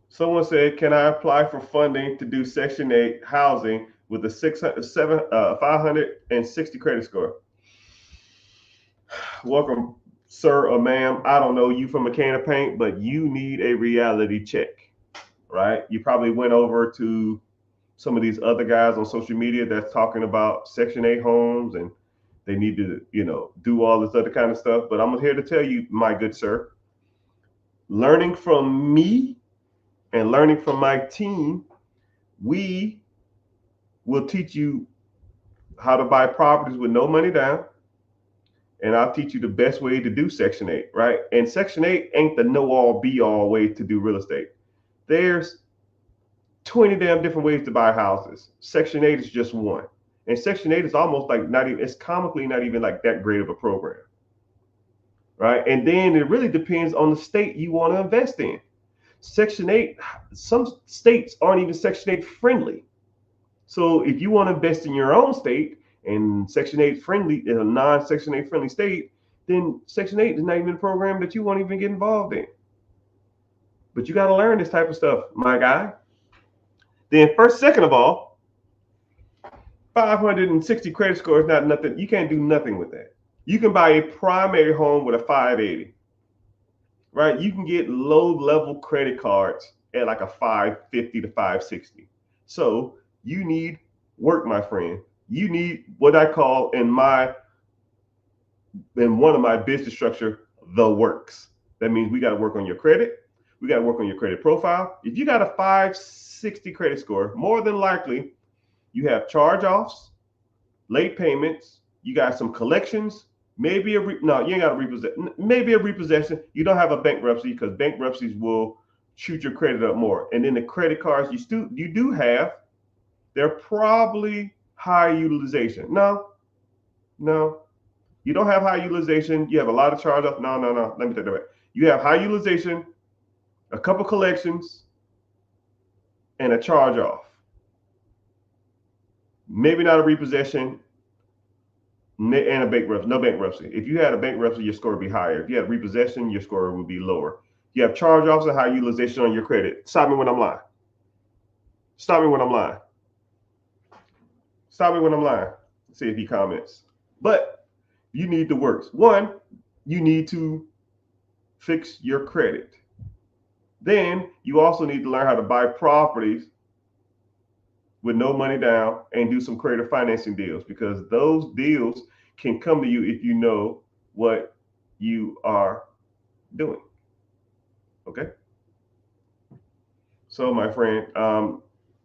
[SPEAKER 1] Someone said, "Can I apply for funding to do Section 8 housing with a 560 credit score?" Welcome, sir or ma'am. I don't know you from a can of paint, but you need a reality check, right? You probably went over to some of these other guys on social media that's talking about Section 8 homes and they need to, do all this other kind of stuff. But I'm here to tell you, my good sir, learning from me and learning from my team, we will teach you how to buy properties with no money down. And I'll teach you the best way to do Section 8, right? And Section 8 ain't the know-all, be-all way to do real estate. There's 20 damn different ways to buy houses. Section 8 is just one. And Section 8 is almost like not even, it's comically not even like that great of a program, right? And then it really depends on the state you want to invest in. Section 8, some states aren't even Section 8 friendly. So if you want to invest in your own state and Section 8 friendly, in a non-Section 8 friendly state, then Section 8 is not even a program that you won't even get involved in. But you got to learn this type of stuff, my guy. Then second of all, 560 credit score is not nothing. You can't do nothing with that. You can buy a primary home with a 580, right? You can get low-level credit cards at like a 550 to 560. So you need work, my friend. You need what I call in one of my business structure, the works. That means we got to work on your credit. We got to work on your credit profile. If you got a 560 credit score, more than likely you have charge-offs, late payments, you got some collections, maybe you ain't got a repossession, maybe a repossession. You don't have a bankruptcy because bankruptcies will shoot your credit up more. And then the credit cards you do have, they're probably high utilization. No, you don't have high utilization. You have a lot of charge-off. No. Let me take that back. You have high utilization, a couple collections, and a charge-off. Maybe not a repossession and a bankruptcy. No bankruptcy. If you had a bankruptcy, your score would be higher. If you had repossession, your score would be lower. You have charge-offs and high utilization on your credit. Stop me when I'm lying. Stop me when I'm lying. Stop me when I'm lying. See if he comments. But you need the works. One, you need to fix your credit. Then you also need to learn how to buy properties with no money down and do some creative financing deals, because those deals can come to you if you know what you are doing. Okay. So my friend,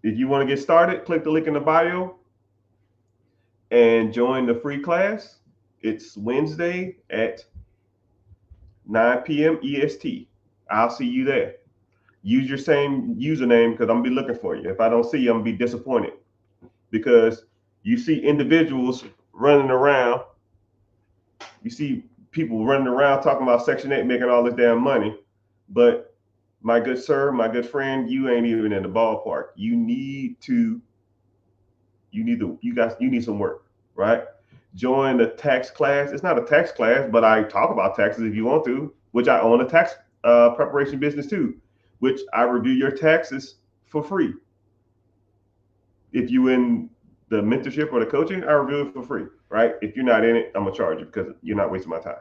[SPEAKER 1] if you want to get started, click the link in the bio and join the free class. It's Wednesday at 9 p.m. EST. I'll see you there. Use your same username because I'm gonna be looking for you. If I don't see you, I'm gonna be disappointed, because you see individuals running around. You see people running around talking about Section 8 making all this damn money, but my good sir, my good friend, you ain't even in the ballpark. You need some work, right? Join the tax class. It's not a tax class, but I talk about taxes if you want to, which I own a tax preparation business too, which I review your taxes for free. If you in the mentorship or the coaching, I review it for free, right? If you're not in it, I'm gonna charge you because you're not wasting my time.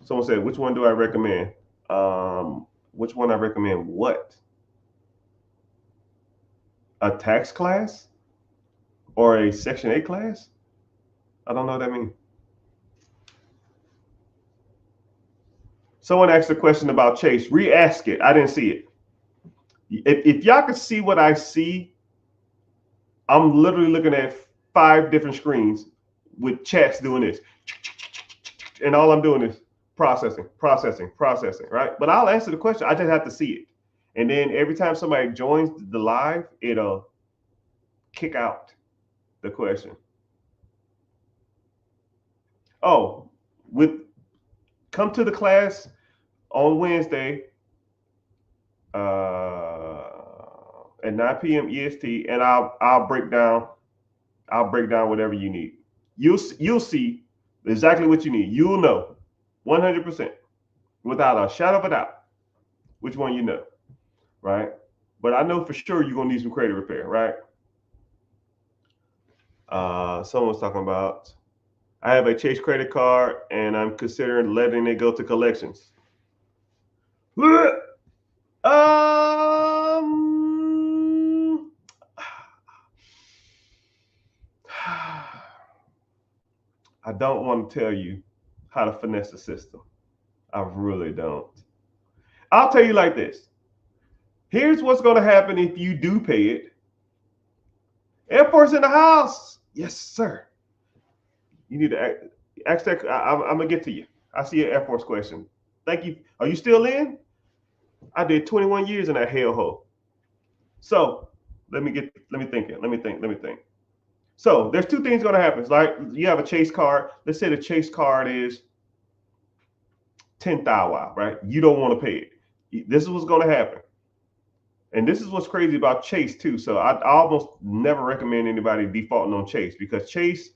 [SPEAKER 1] Someone said, which one do I recommend? Which one I recommend what? A tax class or a Section 8 class? I don't know what that means. Someone asked a question about Chase. Re-ask it. I didn't see it. If y'all could see what I see, I'm literally looking at 5 different screens with chats doing this. And all I'm doing is processing, right? But I'll answer the question. I just have to see it. And then every time somebody joins the live, it'll kick out the question. Oh, come to the class on Wednesday at 9 p.m. EST, and I'll break down whatever you need. You'll see exactly what you need. You'll know 100% without a shadow of a doubt which one you know, right? But I know for sure you're gonna need some credit repair, right? Someone's talking about I have a Chase credit card and I'm considering letting it go to collections. I don't want to tell you how to finesse the system. I really don't. I'll tell you like this. Here's what's going to happen if you do pay it. Air Force in the house. Yes, sir. You need to ask that. I'm going to get to you. I see an Air Force question. Thank you. Are you still in? I did 21 years in that hellhole. So let me think. So there's two things going to happen. It's like you have a Chase card. Let's say the Chase card is 10,000, right? You don't want to pay it. This is what's going to happen. And this is what's crazy about Chase too. So I almost never recommend anybody defaulting on Chase because Chase,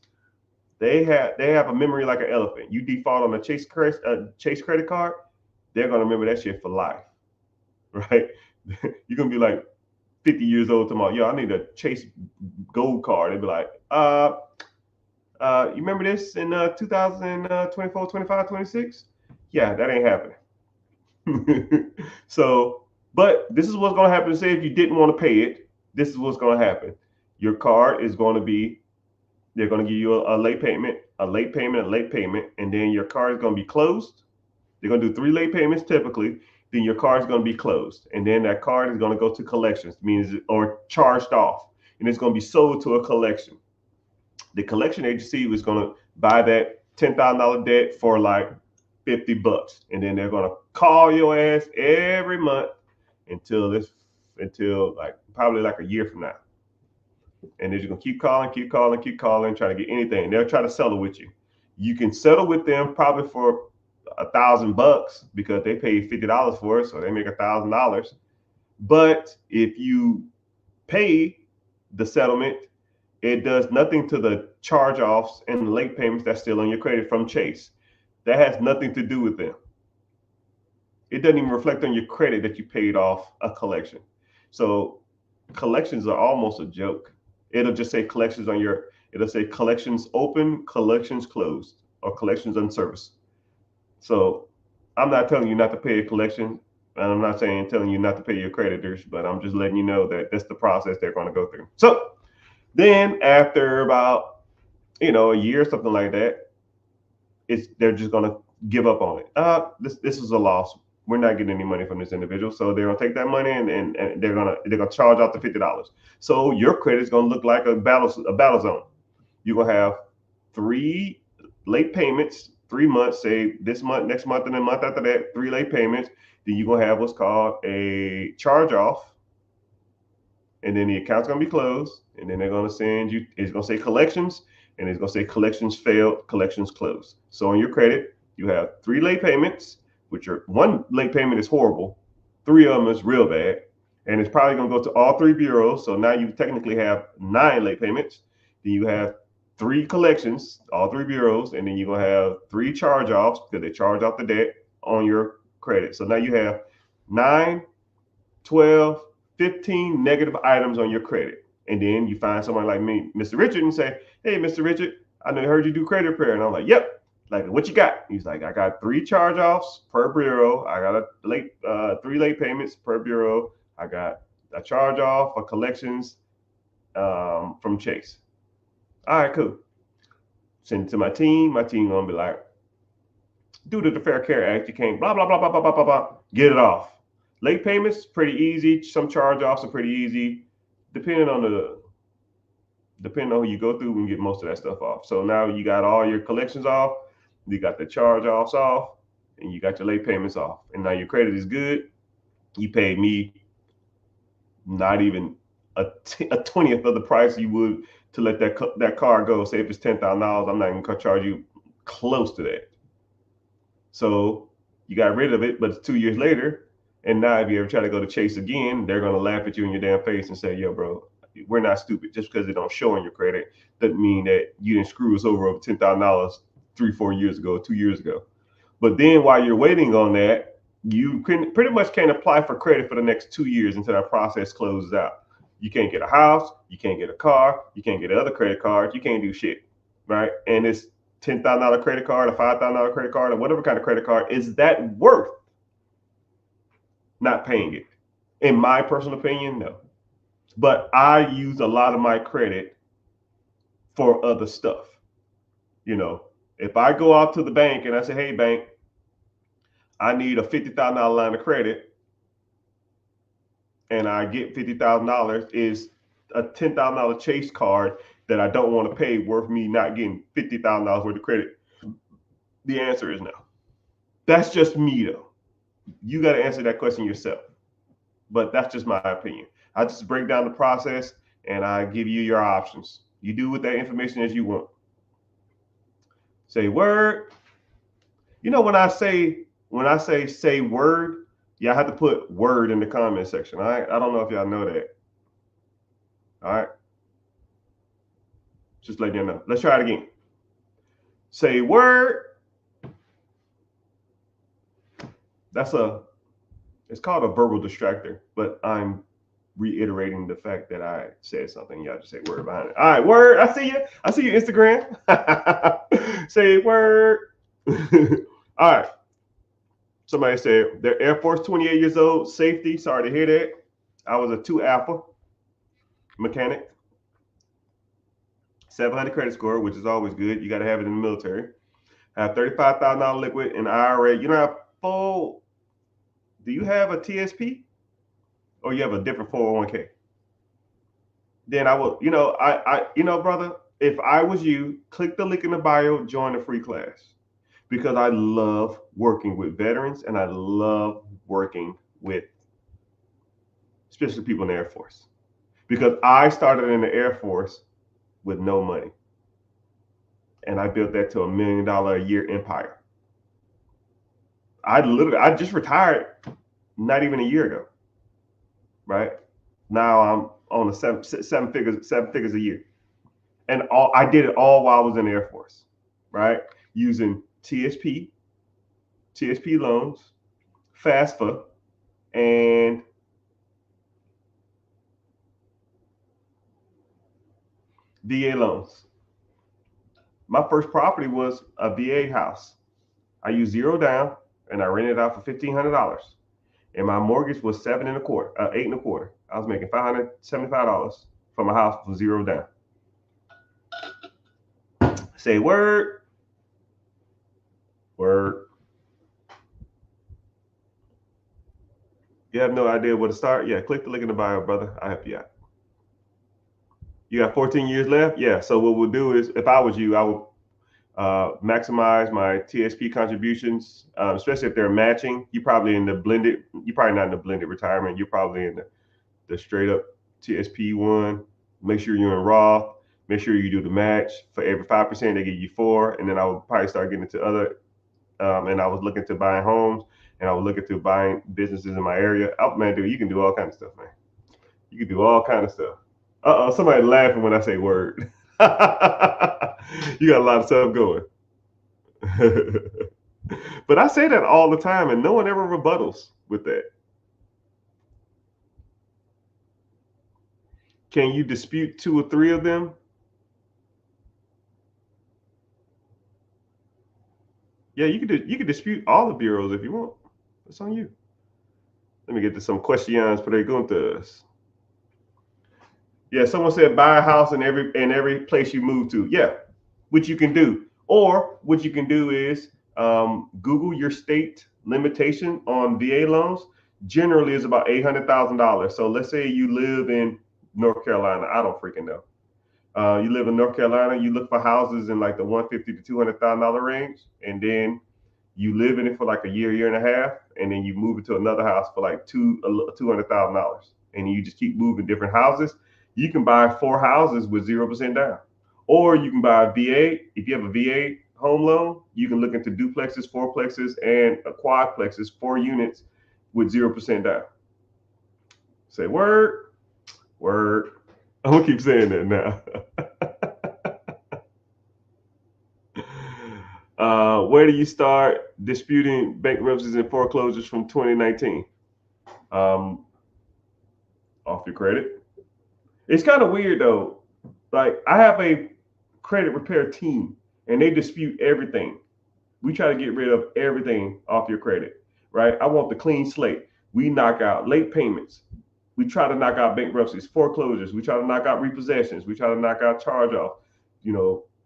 [SPEAKER 1] they have a memory like an elephant. You default on a Chase credit card, they're gonna remember that shit for life, right? You're gonna be like 50 years old tomorrow. Yo, I need a Chase Gold card. They'd be like, you remember this in 2024, 25, 26? Yeah, that ain't happening. So. But this is what's going to happen. Say if you didn't want to pay it, this is what's going to happen. Your card is going to be, they're going to give you a late payment, and then your card is going to be closed. They're going to do 3 late payments typically. Then your card is going to be closed, and then that card is going to go to collections, or charged off, and it's going to be sold to a collection. The collection agency is going to buy that $10,000 debt for like $50, and then they're going to call your ass every month until like probably like a year from now. And they're just gonna keep calling, trying to get anything. They'll try to settle with you. You can settle with them probably for $1,000 because they paid $50 for it, so they make $1,000. But if you pay the settlement, it does nothing to the charge-offs and the late payments that's still on your credit from Chase. That has nothing to do with them. It doesn't even reflect on your credit that you paid off a collection. So collections are almost a joke. It'll just say collections it'll say collections open, collections closed, or collections unserviced. So I'm not telling you not to pay a collection, and I'm not telling you not to pay your creditors, but I'm just letting you know that that's the process they're going to go through. So then after about, a year, something like that, they're just going to give up on it. This is a loss. We're not getting any money from this individual. So they're gonna take that money and they're gonna charge out the $50. So your credit is gonna look like a battle zone. You're gonna have 3 late payments, 3 months, say this month, next month, and the month after that, 3 late payments. Then you're gonna have what's called a charge off. And then the account's gonna be closed. And then they're gonna send you, it's gonna say collections, and it's gonna say collections failed, collections closed. So on your credit, you have 3 late payments, which are 1 late payment is horrible, 3 of them is real bad, and it's probably going to go to all 3 bureaus. So now you technically have 9 late payments. Then you have 3 collections, all 3 bureaus, and then you're going to have 3 charge-offs because they charge off the debt on your credit. So now you have 9, 12, 15 negative items on your credit. And then you find someone like me, Mr. Richard, and say, hey, Mr. Richard, I heard you do credit repair. And I'm like, yep. Like, what you got? He's like, I got 3 charge-offs per bureau. I got 3 late payments per bureau. I got a charge-off for collections from Chase. All right, cool. Send it to my team. My team gonna be like, due to the Fair Care Act, you can't blah, blah, blah, blah, blah, blah, blah, blah. Get it off. Late payments, pretty easy. Some charge-offs are pretty easy. Depending on who you go through, we can get most of that stuff off. So now you got all your collections off. You got the charge-offs off, and you got your late payments off. And now your credit is good. You paid me not even a 20th of the price you would to let that car go. Say if it's $10,000, I'm not even going to charge you close to that. So you got rid of it, but it's 2 years later, And now if you ever try to go to Chase again, they're gonna laugh at you in your damn face and say, "Yo, bro, we're not stupid. Just because it don't show on your credit doesn't mean that you didn't screw us over $10,000 3-4 years ago, 2 years ago." But then while you're waiting on that, you can pretty much can't apply for credit for the next 2 years until that process closes out. You can't get a house, you can't get a car, you can't get other credit cards, you can't do shit, right? And this $10,000 credit card, a $5,000 credit card, or whatever kind of credit card, is that worth not paying it? In my personal opinion, no. But I use a lot of my credit for other stuff. You know, if I go out to the bank and I say, "Hey, bank, I need a $50,000 line of credit," and I get $50,000, is a $10,000 Chase card that I don't want to pay worth me not getting $50,000 worth of credit? The answer is no. That's just me, though. You got to answer that question yourself. But that's just my opinion. I just break down the process and I give you your options. You do with that information as you want. Say word. You know, when I say say word, yeah, I have to put word in the comment section. All right. I don't know if y'all know that. All right. Just letting you know. Let's try it again. Say word. It's called a verbal distractor, but I'm reiterating the fact that I said something. Y'all just say word behind it. All right, word. I see you. I see your Instagram. Say word. All right. Somebody said they're Air Force, 28 years old, safety. Sorry to hear that. I was a 2 Alpha mechanic. 700 credit score, which is always good. You got to have it in the military. I have $35,000 liquid in IRA. You know how full. Do you have a TSP or you have a different 401k? Then I will, brother, if I was you, click the link in the bio, join the free class, because I love working with veterans and I love working with especially people in the Air Force, because I started in the Air Force with no money and I built that to $1 million a year empire. I just retired not even a year ago, right? Now I'm on the seven figures a year. And I did it all while I was in the Air Force, right? Using TSP loans, FAFSA, and VA loans. My first property was a VA house. I used zero down and I rented it out for $1,500. And my mortgage was 8.25. I was making $575 for my house for zero down. Say word. Word. You have no idea where to start? Yeah, click the link in the bio, brother. I'll help you out. You got 14 years left? Yeah. So what we'll do is, if I was you, I would maximize my TSP contributions, especially if they're matching. You're probably not in the blended retirement. You're probably in the straight up TSP one. Make sure you're in Roth. Make sure you do the match. For every 5%, they give you 4. And then I would probably start getting into other. And I was looking to buying homes, and I was looking to buying businesses in my area. Oh man, dude, you can do all kinds of stuff, man. You can do all kinds of stuff. Somebody laughing when I say word. You got a lot of stuff going. But I say that all the time, and no one ever rebuttals with that. Can you dispute 2 or 3 of them? Yeah, you can dispute all the bureaus if you want. It's on you. Let me get to some questions preguntas. Yeah, someone said buy a house in every place you move to. Yeah, which you can do. Or what you can do is Google your state limitation on VA loans. Generally, is about $800,000. So let's say you live in North Carolina. I don't freaking know. You live in North Carolina. You look for houses in like the $150,000 to $200,000 range, and then you live in it for like a year and a half, and then you move into another house for like $200,000, and you just keep moving different houses. You can buy 4 houses with 0% down, or you can buy a VA. If you have a VA home loan, you can look into duplexes, fourplexes, and quadplexes, 4 units with 0% down. Say word, word. I'm gonna keep saying that now. Where do you start disputing bankruptcies and foreclosures from 2019? Off your credit. It's kind of weird though. Like I have a credit repair team and they dispute everything. We try to get rid of everything off your credit, right? I want the clean slate. We knock out late payments. We try to knock out bankruptcies, foreclosures. We try to knock out repossessions. We try to knock out charge off,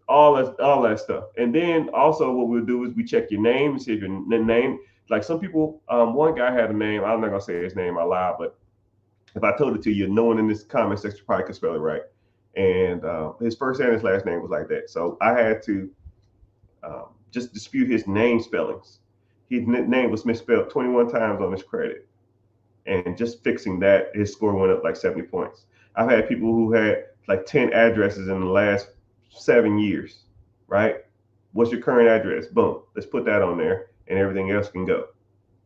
[SPEAKER 1] all that stuff. And then also what we'll do is we check your name and see if your name, like some people, one guy had a name. I'm not gonna say his name out loud, but if I told it to you, no one in this comment section probably could spell it right. And his first and his last name was like that. So I had to just dispute his name spellings. His name was misspelled 21 times on his credit. And just fixing that, his score went up like 70 points. I've had people who had like 10 addresses in the last 7 years, right? What's your current address? Boom. Let's put that on there and everything else can go.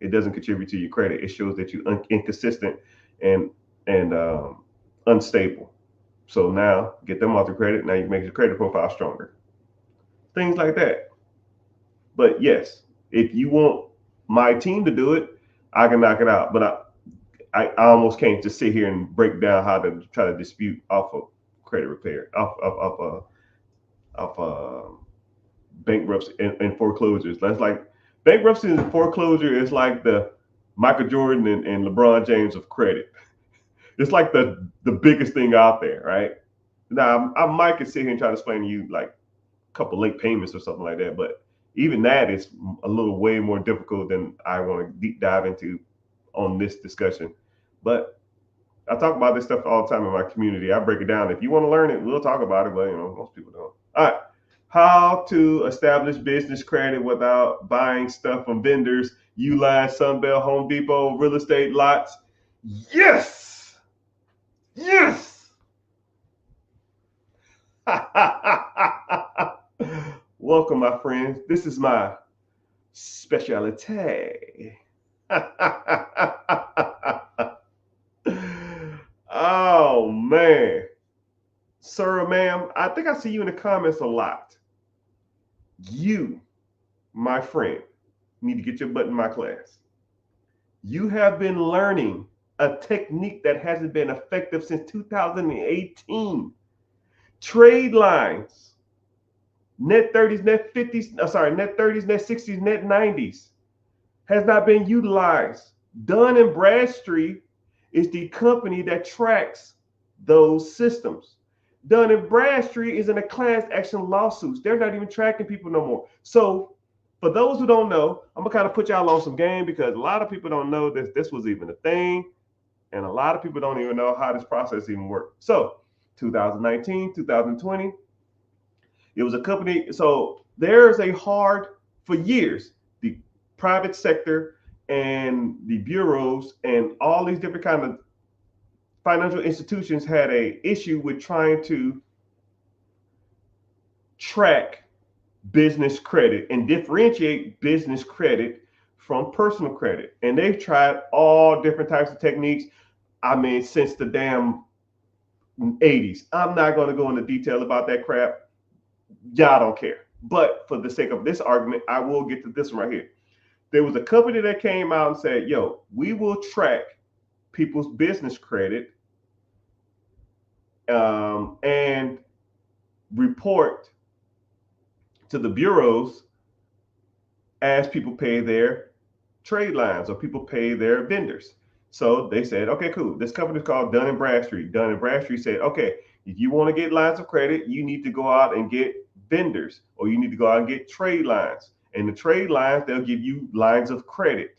[SPEAKER 1] It doesn't contribute to your credit. It shows that you're inconsistent and unstable. So now get them off the credit. Now you make your credit profile stronger. Things like that. But yes, if you want my team to do it, I can knock it out. But I almost can't just sit here and break down how to try to dispute off of credit repair, off bankruptcy and foreclosures. That's like bankruptcy and foreclosure is like the Michael Jordan and LeBron James of credit. It's like the biggest thing out there, right? Now I might could sit here and try to explain to you like a couple late payments or something like that, but even that is a little way more difficult than I want to deep dive into on this discussion. But I talk about this stuff all the time in my community. I break it down. If you want to learn it, we'll talk about it, but most people don't. All right. How to establish business credit without buying stuff from vendors, Uline, Sunbelt, Home Depot, real estate lots. Yes. Yes. Welcome, my friends. This is my specialty. Oh, man. Sir or ma'am, I think I see you in the comments a lot. You, my friend, need to get your butt in my class. You have been learning a technique that hasn't been effective since 2018. Trade lines, net 30s, net 50s, net 30s, net 60s, net 90s has not been utilized. Dun & Bradstreet is the company that tracks those systems. Dun & Bradstreet is in a class action lawsuits. They're not even tracking people no more. So for those who don't know, I'm gonna kind of put y'all on some game because a lot of people don't know that this was even a thing. And a lot of people don't even know how this process even worked. So 2019, 2020, it was a company. So there's for years, the private sector and the bureaus and all these different kind of financial institutions had a issue with trying to track business credit and differentiate business credit from personal credit. And they've tried all different types of techniques. I mean, since the damn 80s. I'm not going to go into detail about that crap. Y'all don't care. But for the sake of this argument, I will get to this one right here. There was a company that came out and said, yo, we will track people's business credit and report to the bureaus as people pay their trade lines or people pay their vendors. So they said, okay, cool. This company is called Dun & Bradstreet. Dun & Bradstreet said, okay, if you want to get lines of credit, you need to go out and get vendors or you need to go out and get trade lines. And the trade lines, they'll give you lines of credit.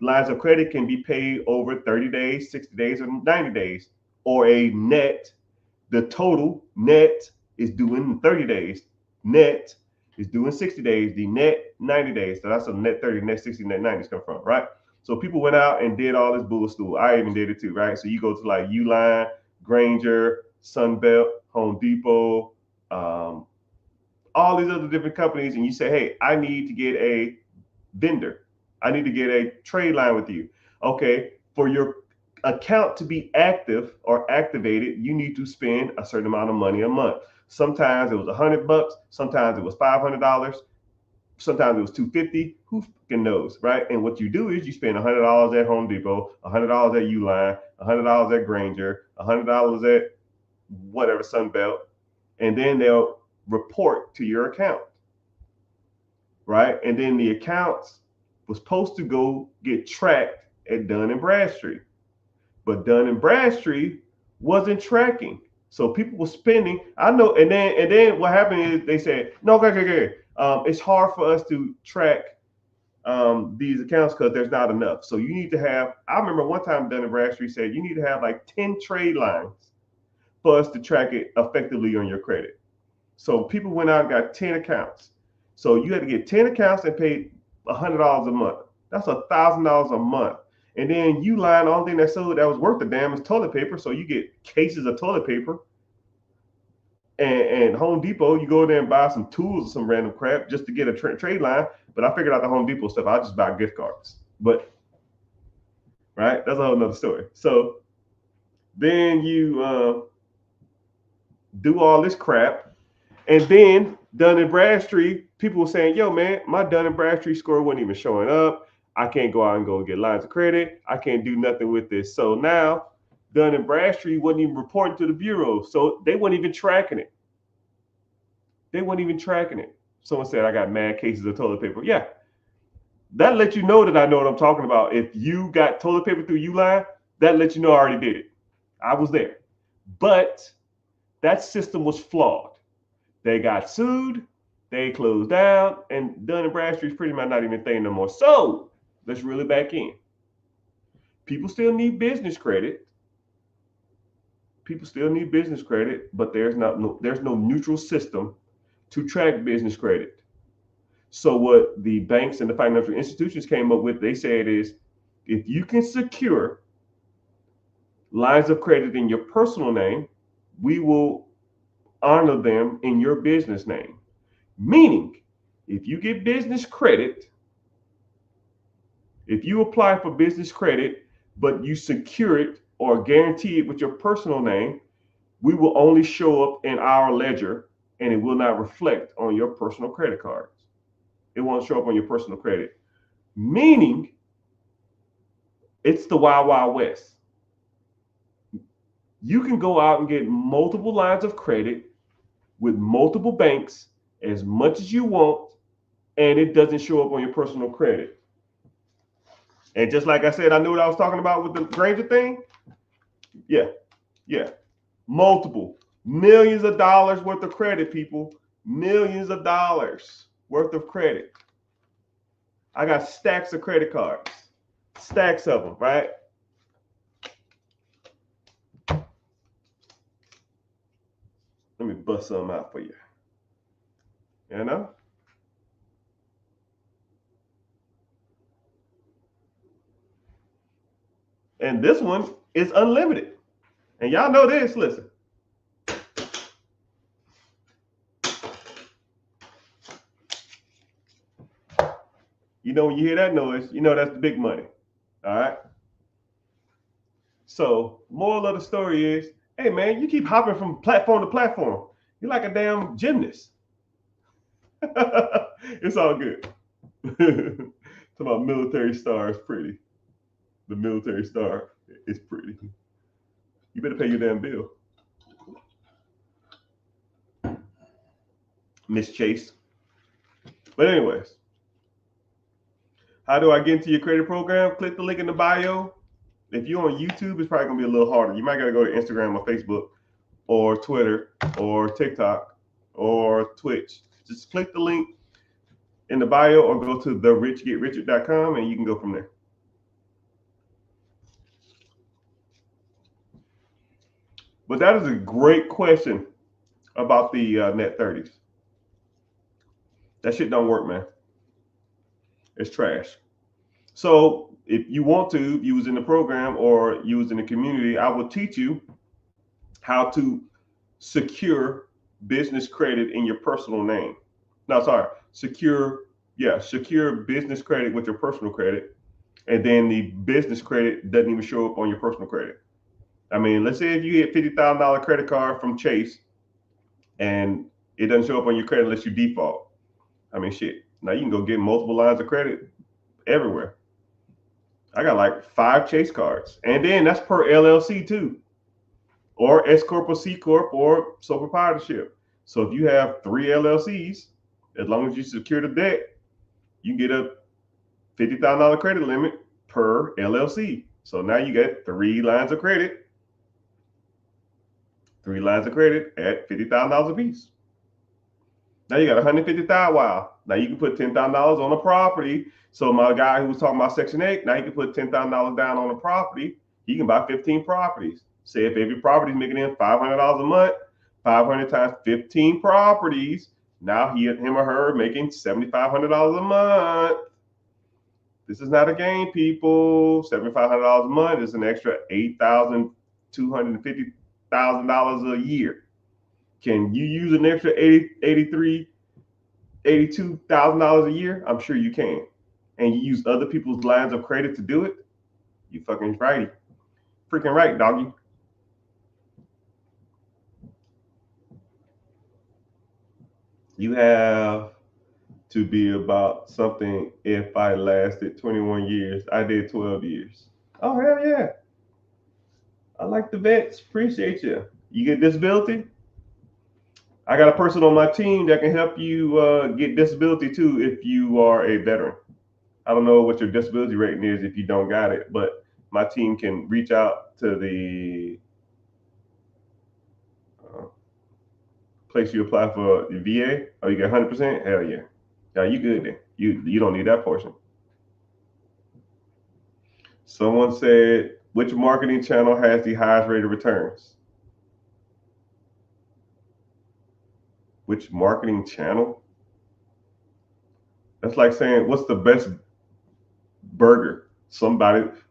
[SPEAKER 1] Lines of credit can be paid over 30 days, 60 days, or 90 days, or a net. The total net is due in 30 days. Net is due in 60 days. The net 90 days. So that's a net 30, net 60, net 90 come from, right? So people went out and did all this bullshit. I even did it too, right? So you go to like Uline, Grainger, Sunbelt, Home Depot, all these other different companies, and you say, hey, I need to get a vendor. I need to get a trade line with you. Okay, for your account to be active or activated, you need to spend a certain amount of money a month. Sometimes it was $100, sometimes it was $500, sometimes it was $250. Who fucking knows, right? And what you do is you spend $100 at Home Depot, $100 at Uline, $100 at Granger, $100 at whatever Sunbelt, and then they'll report to your account, right? And then the accounts was supposed to go get tracked at Dun and Bradstreet, but Dun and Bradstreet wasn't tracking. So people were spending. I know, and then what happened is they said, no, okay. It's hard for us to track these accounts because there's not enough. So you need to have. I remember one time Dun and Bradstreet said you need to have like 10 trade lines for us to track it effectively on your credit. So people went out and got 10 accounts. So you had to get 10 accounts and pay $100 a month. That's $1,000 a month. And then Uline, the only thing that sold that was worth a damn is toilet paper. So you get cases of toilet paper. And Home Depot, you go there and buy some tools or some random crap just to get a trade line. But I figured out the Home Depot stuff. I'll just buy gift cards. But, right, that's a whole nother story. So then you do all this crap. And then Dun and Bradstreet, people were saying, yo, man, my Dun and Bradstreet score wasn't even showing up. I can't go out and go get lines of credit. I can't do nothing with this. So now Dun and Bradstreet wasn't even reporting to the bureau. So they weren't even tracking it. Someone said, I got mad cases of toilet paper. Yeah. That lets you know that I know what I'm talking about. If you got toilet paper through Uline, that lets you know I already did it. I was there. But that system was flawed. They got sued, they closed down, and Dun and Bradstreet's pretty much not even a thing no more. So let's reel it back in. People still need business credit. But there's no neutral system to track business credit. So what the banks and the financial institutions came up with, they said is, if you can secure lines of credit in your personal name, we will honor them in your business name. Meaning, if you get business credit, if you apply for business credit, but you secure it or guarantee it with your personal name, we will only show up in our ledger and it will not reflect on your personal credit cards. It won't show up on your personal credit. Meaning, it's the Wild Wild West. You can go out and get multiple lines of credit with multiple banks as much as you want, and it doesn't show up on your personal credit. And just like I said, I knew what I was talking about with the Granger thing. Yeah. Multiple millions of dollars worth of credit, people. Millions of dollars worth of credit. I got stacks of credit cards. Stacks of them, right? Let me bust some out for you. You know? And this one is unlimited. And y'all know this, listen. You know, when you hear that noise, you know that's the big money. All right. So, moral of the story is, hey man, you keep hopping from platform to platform. You're like a damn gymnast. It's all good. Talking about military star is pretty. The military star is pretty. You better pay your damn bill. Miss Chase. But anyways, how do I get into your credit program? Click the link in the bio. If you're on YouTube, it's probably gonna be a little harder. You might gotta go to Instagram or Facebook or Twitter or TikTok or Twitch. Just click the link in the bio or go to therichgetrichard.com and you can go from there. But that is a great question about the net 30s. That shit don't work, man. It's trash. So if you want to use in the program or use in the community, I will teach you how to secure business credit in your personal name. No, sorry, secure business credit with your personal credit. and then the business credit doesn't even show up on your personal credit. I mean, let's say if you get $50,000 credit card from Chase and it doesn't show up on your credit unless you default. I mean, shit. Now you can go get multiple lines of credit everywhere. I got like 5 Chase cards, and then that's per LLC too, or S corp or C corp or sole proprietorship. So if you have 3 LLCs, as long as you secure the debt, you get a $50,000 credit limit per LLC. So now you get 3 lines of credit, 3 lines of credit at $50,000 a piece. Now you got 150,000. Wow. Now you can put $10,000 on a property. So my guy who was talking about Section 8, now he can put $10,000 down on a property. He can buy 15 properties. Say if every property is making in $500 a month, 500 times 15 properties. Now him or her making $7,500 a month. This is not a game, people. $7,500 a month is an extra $8,250,000 a year. Can you use an extra $82,000 a year? I'm sure you can. And you use other people's lines of credit to do it? You fucking righty. Freaking right, doggy. You have to be about something if I lasted 21 years. I did 12 years. Oh, hell yeah. I like the vets. Appreciate you. You get disability? I got a person on my team that can help you get disability too if you are a veteran. I don't know what your disability rating is if you don't got it, but my team can reach out to the place you apply for the VA. Oh, you get 100%? Hell yeah. Yeah, you good then. You don't need that portion. Someone said, which marketing channel has the highest rate of returns? Which marketing channel? That's like saying, what's the best burger?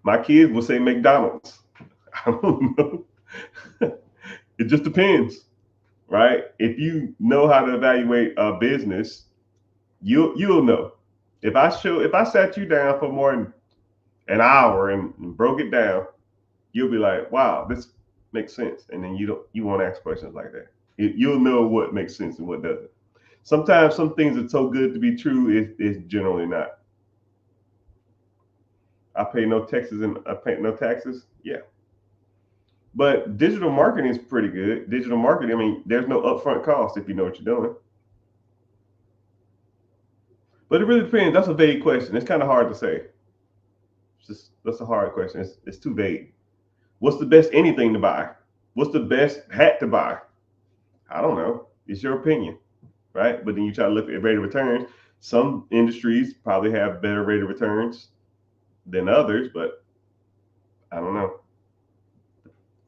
[SPEAKER 1] My kids will say McDonald's. I don't know. It just depends, right? If you know how to evaluate a business, you'll know. If I sat you down for more than an hour and broke it down, you'll be like, wow, this makes sense. And then you won't ask questions like that. You'll know what makes sense and what doesn't. Sometimes some things are so good to be true, it's generally not. I pay no taxes and I pay no taxes. Yeah. But digital marketing is pretty good. Digital marketing, I mean, there's no upfront cost if you know what you're doing. But it really depends. That's a vague question. It's kind of hard to say. That's a hard question. It's too vague. What's the best anything to buy? What's the best hat to buy? I don't know. It's your opinion, right? But then you try to look at rate of returns. Some industries probably have better rate of returns than others, but I don't know.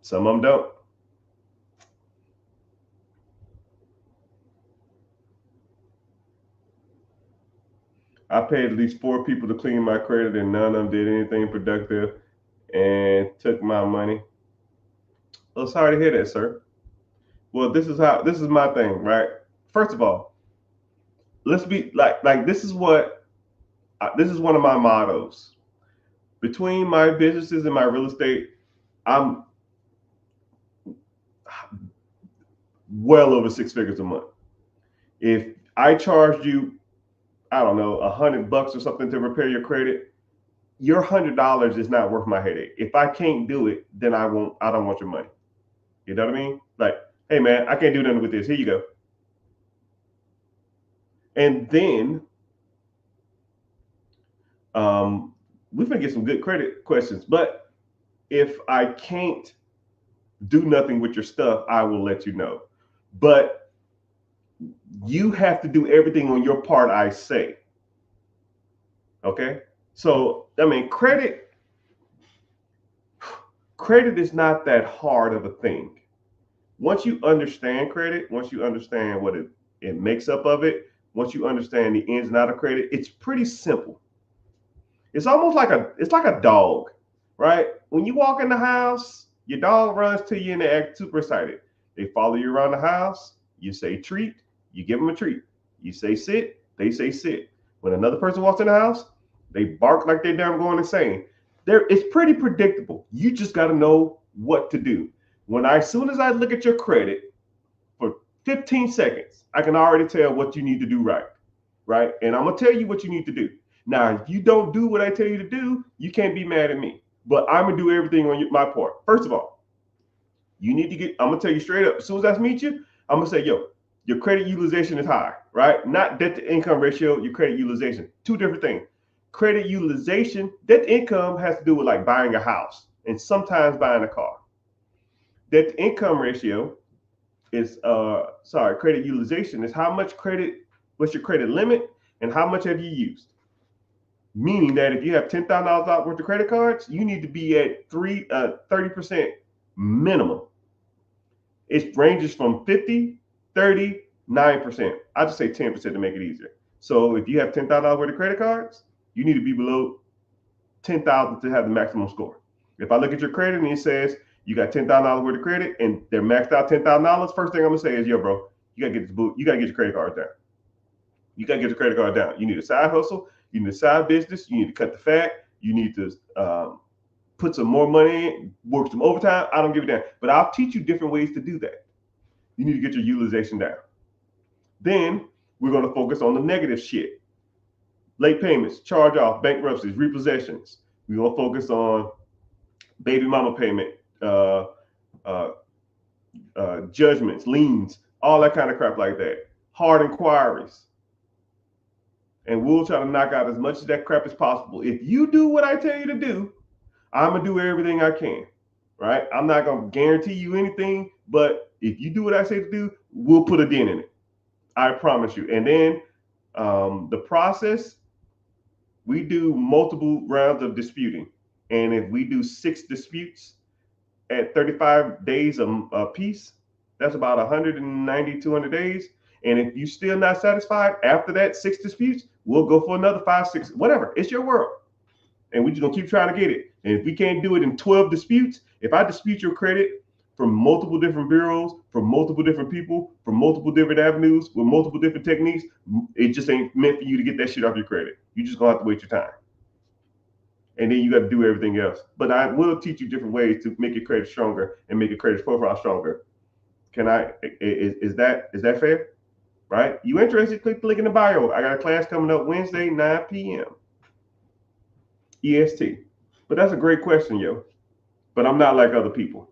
[SPEAKER 1] Some of them don't. I paid at least 4 people to clean my credit, and none of them did anything productive and took my money. Well, sorry to hear that, sir. Well, this is my thing, right? First of all, let's be like this is one of my mottos. Between my businesses and my real estate, I'm well over 6 figures a month. If I charged you, I don't know, $100 or something to repair your credit, your $100 is not worth my headache. If I can't do it, then I don't want your money. You know what I mean? Like, hey man, I can't do nothing with this. Here you go. And then we're gonna get some good credit questions. But if I can't do nothing with your stuff, I will let you know. But you have to do everything on your part, I say. Okay? So, I mean, credit is not that hard of a thing. Once you understand credit, once you understand what it makes up of it, once you understand the ins and outs of credit, it's pretty simple. It's almost like a dog, right? When you walk in the house, your dog runs to you and they act super excited. They follow you around the house. You say treat, you give them a treat. You say sit, they say sit. When another person walks in the house, They bark like they're damn going insane. It's pretty predictable. You just got to know what to do. As soon as I look at your credit for 15 seconds, I can already tell what you need to do right? And I'm gonna tell you what you need to do. Now, if you don't do what I tell you to do, you can't be mad at me. But I'm gonna do everything on my part. First of all, you need to get. I'm gonna tell you straight up. As soon as I meet you, I'm gonna say, yo, your credit utilization is high, right? Not debt to income ratio, your credit utilization. Two different things. Credit utilization, debt to income has to do with like buying a house and sometimes buying a car. Debt to income ratio is credit utilization is how much credit, what's your credit limit, and how much have you used? Meaning that if you have $10,000 worth of credit cards, you need to be at 30% minimum. It ranges from 50, 30, 9%. I just say 10% to make it easier. So if you have $10,000 worth of credit cards, you need to be below 10,000 to have the maximum score. If I look at your credit and it says you got $10,000 worth of credit and they're maxed out $10,000, first thing I'm gonna say is, yo, bro, you gotta get this boot. You gotta get your credit card down. You gotta get your credit card down. You need a side hustle. You need a side business. You need to cut the fat. You need to put some more money in, work some overtime. I don't give a damn. But I'll teach you different ways to do that. You need to get your utilization down. Then we're going to focus on the negative shit. Late payments, charge off, bankruptcies, repossessions. We're going to focus on baby mama payment, judgments, liens, all that kind of crap like that. Hard inquiries. And we'll try to knock out as much of that crap as possible. If you do what I tell you to do, I'm going to do everything I can, right? I'm not going to guarantee you anything, but if you do what I say to do, we'll put a dent in it. I promise you. And then the process, we do multiple rounds of disputing. And if we do 6 disputes at 35 days a piece, that's about 190, 200 days. And if you're still not satisfied after that 6 disputes, we'll go for another 5, 6, whatever. It's your world. And we're just going to keep trying to get it. And if we can't do it in 12 disputes, if I dispute your credit from multiple different bureaus, from multiple different people, from multiple different avenues, with multiple different techniques, it just ain't meant for you to get that shit off your credit. You just going to have to wait your time. And then you got to do everything else. But I will teach you different ways to make your credit stronger and make your credit profile stronger. Is that fair? Right? You interested? Click the link in the bio. I got a class coming up Wednesday, 9 p.m. EST. But that's a great question, yo. But I'm not like other people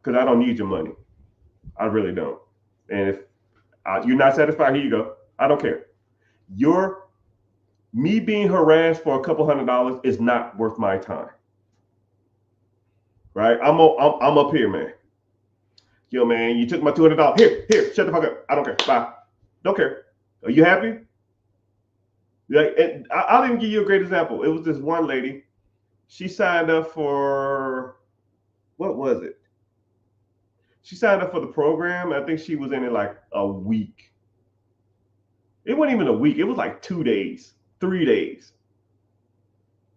[SPEAKER 1] because I don't need your money. I really don't. And if you're not satisfied, here you go. I don't care. Me being harassed for a couple $100 is not worth my time. Right? I'm up here, man. Yo, man, you took my $200. Here, shut the fuck up. I don't care. Bye. Don't care. Are you happy? Like, I'll even give you a great example. It was this one lady. She signed up for, what was it? She signed up for the program. I think she was in it like a week. It wasn't even a week. It was like 2 days, 3 days.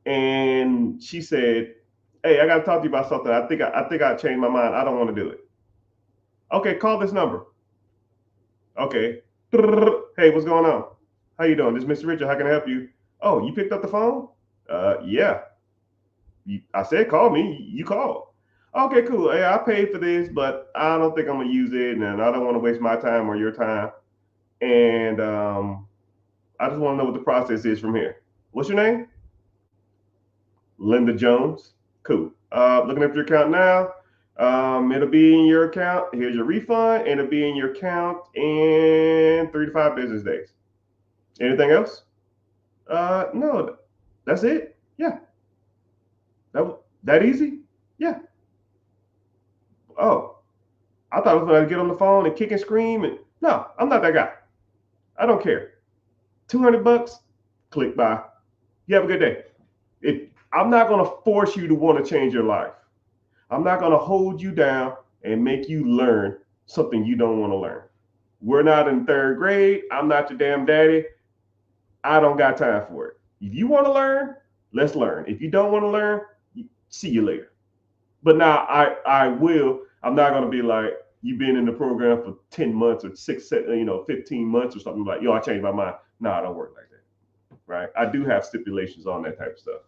[SPEAKER 1] And she said, hey, I got to talk to you about something. I think I changed my mind. I don't want to do it. Okay, call this number. Okay. Hey, what's going on? How you doing? This is Mr. Richard. How can I help you? Oh, you picked up the phone? Yeah. I said call me. You called. Okay, cool. Hey, I paid for this, but I don't think I'm going to use it, and I don't want to waste my time or your time. And I just want to know what the process is from here. What's your name? Linda Jones. Cool. Looking at your account now. It'll be in your account. Here's your refund, and it'll be in your account in 3 to 5 business days. Anything else? No, that's it. Yeah. That easy? Yeah. Oh, I thought I was going to get on the phone and kick and scream. And no, I'm not that guy. I don't care. $200, click buy. You have a good day. I'm not going to force you to want to change your life. I'm not going to hold you down and make you learn something you don't want to learn. We're not in 3rd grade. I'm not your damn daddy. I don't got time for it. If you want to learn, let's learn. If you don't want to learn, see you later. But now I'm not going to be like, you've been in the program for 10 months or 15 months or something like, yo, I changed my mind. No, I don't work like that. right? I do have stipulations on that type of stuff,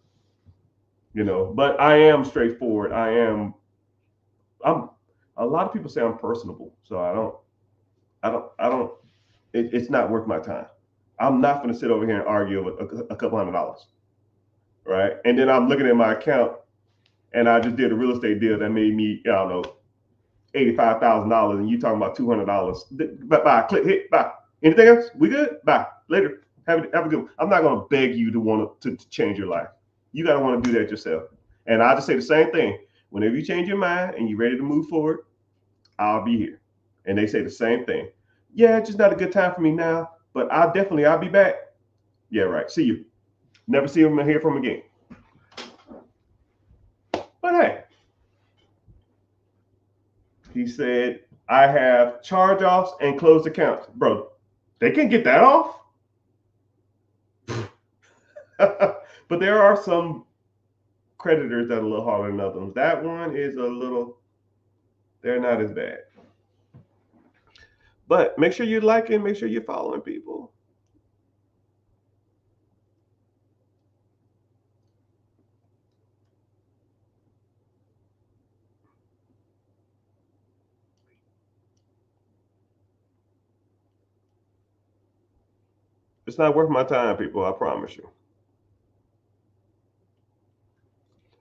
[SPEAKER 1] but I am straightforward. I'm a lot of people say I'm personable, so I don't it's not worth my time. I'm not going to sit over here and argue over a couple $100, right? And then I'm looking at my account and I just did a real estate deal that made me, I don't know, $85,000, and you talking about $200. Bye, click, hit, bye. Anything else? We good? Bye. Later. Have a good one. I'm not going to beg you to change your life. You got to want to do that yourself. And I'll just say the same thing. Whenever you change your mind and you're ready to move forward, I'll be here. And they say the same thing. Yeah, it's just not a good time for me now, but I'll be back. Yeah, right. See you. Never see him or hear from him again. But hey, he said, I have charge-offs and closed accounts. Bro, they can get that off. But there are some creditors that are a little harder than others. That one is they're not as bad. But make sure you're liking, make sure you're following people. It's not worth my time, people, I promise you.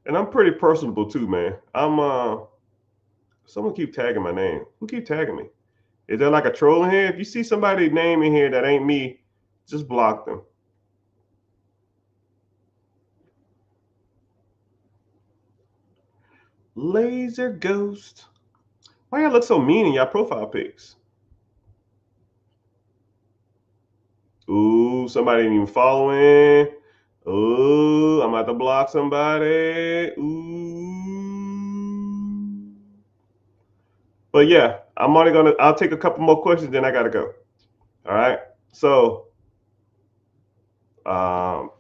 [SPEAKER 1] And I'm pretty personable too, man. Someone keep tagging my name. Who keep tagging me? Is there like a troll in here? If you see somebody's name in here that ain't me, just block them. Laser Ghost. Why y'all look so mean in y'all profile pics? Ooh, somebody ain't even following. Ooh, I'm about to block somebody. Ooh. But yeah, I'll take a couple more questions, then I gotta go. All right. So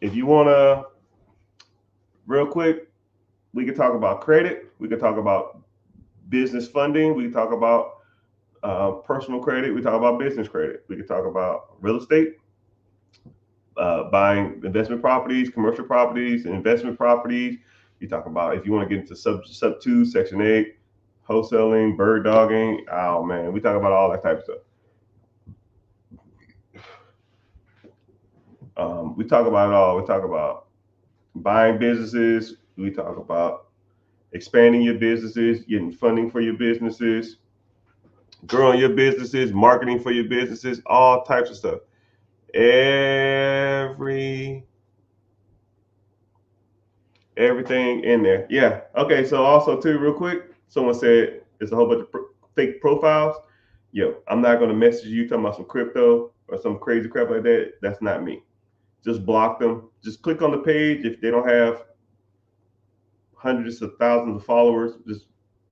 [SPEAKER 1] if you wanna, real quick, we can talk about credit. We can talk about business funding. We can talk about personal credit. We talk about business credit. We can talk about real estate, buying investment properties, commercial properties, investment properties. You talk about if you want to get into sub 2, section 8, wholesaling, bird dogging. Oh man, we talk about all that type of stuff. We talk about it all. We talk about buying businesses. We talk about expanding your businesses, getting funding for your businesses, growing your businesses, marketing for your businesses, all types of stuff. Everything in there. Yeah. Okay. So also too, real quick, someone said it's a whole bunch of fake profiles. Yo, I'm not gonna message you talking about some crypto or some crazy crap like that. That's not me. Just block them. Just click on the page. If they don't have hundreds of thousands of followers, just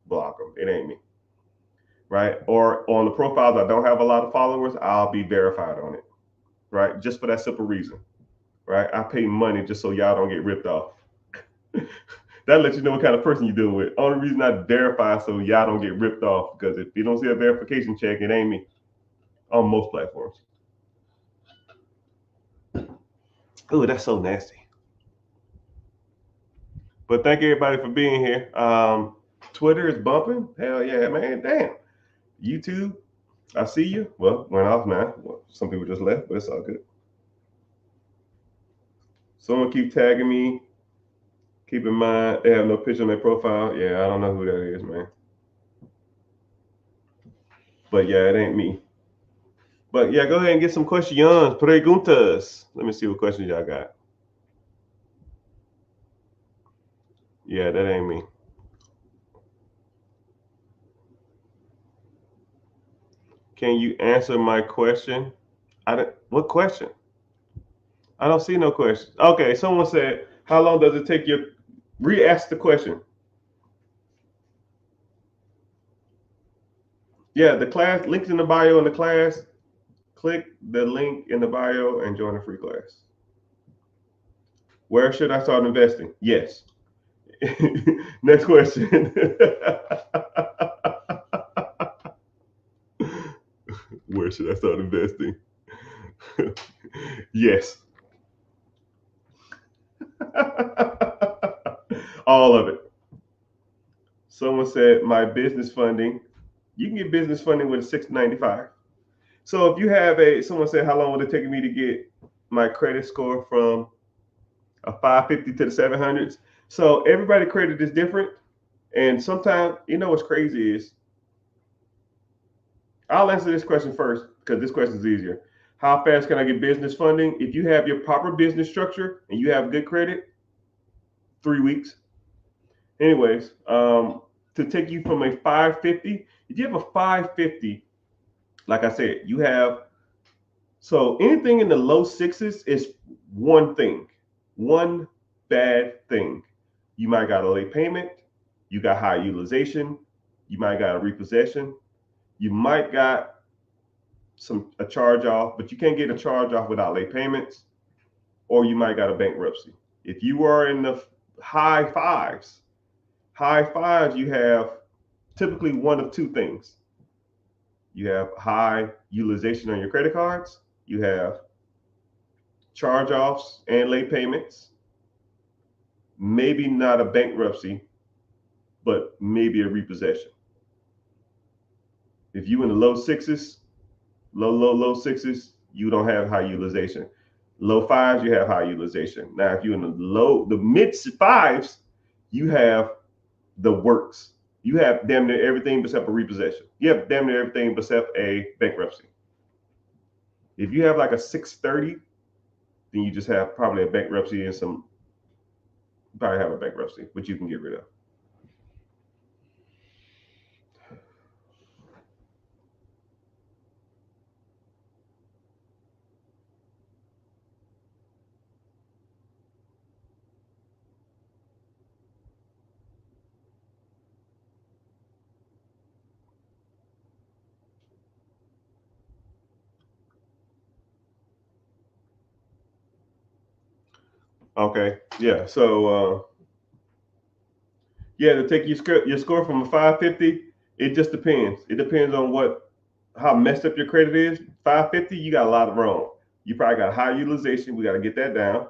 [SPEAKER 1] block them. It ain't me. Right? Or on the profiles I don't have a lot of followers, I'll be verified on it. Right? Just for that simple reason. Right? I pay money just so y'all don't get ripped off. That lets you know what kind of person you're dealing with. Only reason I verify so y'all don't get ripped off, because if you don't see a verification check, it ain't me on most platforms. Oh, that's so nasty. But thank everybody for being here. Twitter is bumping. Hell yeah, man. Damn. YouTube, I see you. Well, went off now. Well, some people just left, but it's all good. Someone keep tagging me. Keep in mind, they have no picture on their profile. Yeah, I don't know who that is, man. But yeah, it ain't me. But yeah, go ahead and get some questions. Preguntas. Let me see what questions y'all got. Yeah, that ain't me. Can you answer my question? What question? I don't see no question. Okay, someone said, how long does it take you? Re-ask the question. Yeah, the class, links in the bio in the class. Click the link in the bio and join the free class. Where should I start investing? Yes. Next question. Where should I start investing? Yes. All of it. Someone said my business funding. You can get business funding with a 695. So if you have someone said, how long would it take me to get my credit score from a 550 to the 700s? So everybody credit is different. And sometimes, what's crazy is, I'll answer this question first because this question is easier. How fast can I get business funding? If you have your proper business structure and you have good credit, 3 weeks. Anyways, to take you from a 550, if you have a 550, like I said, you have, so anything in the low sixes is one thing, one bad thing. You might got a late payment, you got high utilization, you might got a repossession, you might got a charge off, but you can't get a charge off without late payments, or you might got a bankruptcy. If you are in the high fives, you have typically one of two things. You have high utilization on your credit cards, you have charge offs and late payments, maybe not a bankruptcy, but maybe a repossession. If you in the low sixes, low sixes, you don't have high utilization. Low fives, you have high utilization. Now, if you're in the mid fives, you have the works. You have damn near everything except a repossession. You have damn near everything except a bankruptcy. If you have like a 630, then you just have probably a bankruptcy and probably have a bankruptcy, which you can get rid of. Okay, yeah. So to take your score from a 550, it just depends. It depends on how messed up your credit is. 550, you got a lot of wrong. You probably got high utilization. We got to get that down,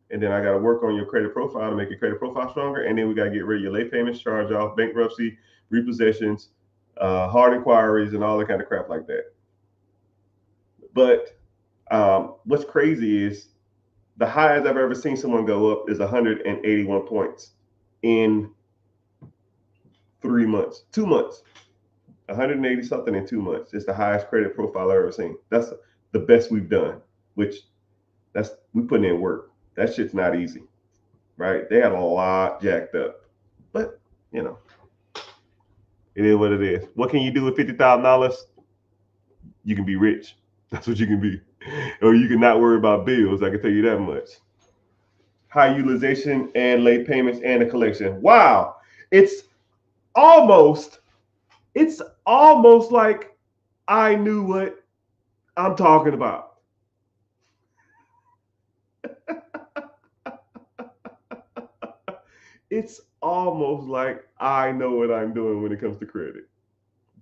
[SPEAKER 1] and then I got to work on your credit profile to make your credit profile stronger. And then we got to get rid of your late payments, charge off, bankruptcy, repossessions, hard inquiries, and all that kind of crap like that. But what's crazy is the highest I've ever seen someone go up is 181 points in 3 months, 2 months, 180 something in 2 months. It's the highest credit profile I've ever seen. That's the best we've done, which we putting in work. That shit's not easy, right? They had a lot jacked up, but it is what it is. What can you do with $50,000? You can be rich. That's what you can be. Or you can not worry about bills. I can tell you that much. High utilization and late payments and a collection. Wow. It's almost like I knew what I'm talking about. It's almost like I know what I'm doing when it comes to credit.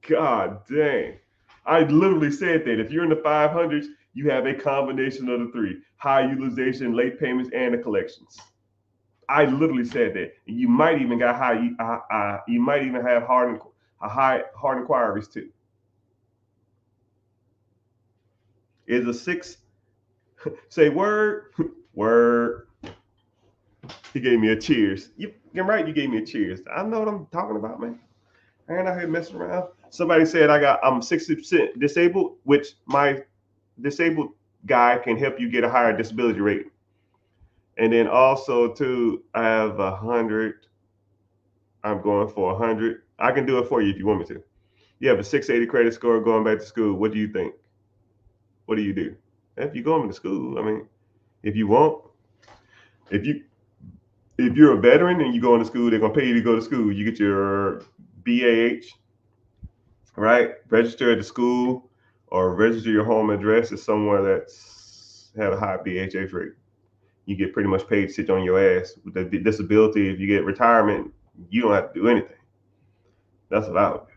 [SPEAKER 1] God dang. I literally said that if you're in the 500s, you have a combination of the three: high utilization, late payments, and the collections. I literally said that. You might even got you might even have hard inquiries too. Is a 6? Say word, word. He gave me a cheers. You're right. You gave me a cheers. I know what I'm talking about, man. I ain't out here messing around. Somebody said I'm 60% disabled, which my disabled guy can help you get a higher disability rate. And then also too, I have 100. I'm going for 100. I can do it for you if you want me to. You have a 680 credit score going back to school. What do you think? What do you do? If you're going to school, I mean, if you want, if you're a veteran and you go into school, they're gonna pay you to go to school. You get your BAH, right? Register at the school or register your home address as somewhere that's have a high BHH rate. You get pretty much paid to sit on your ass. With the disability, if you get retirement, you don't have to do anything. That's what I would do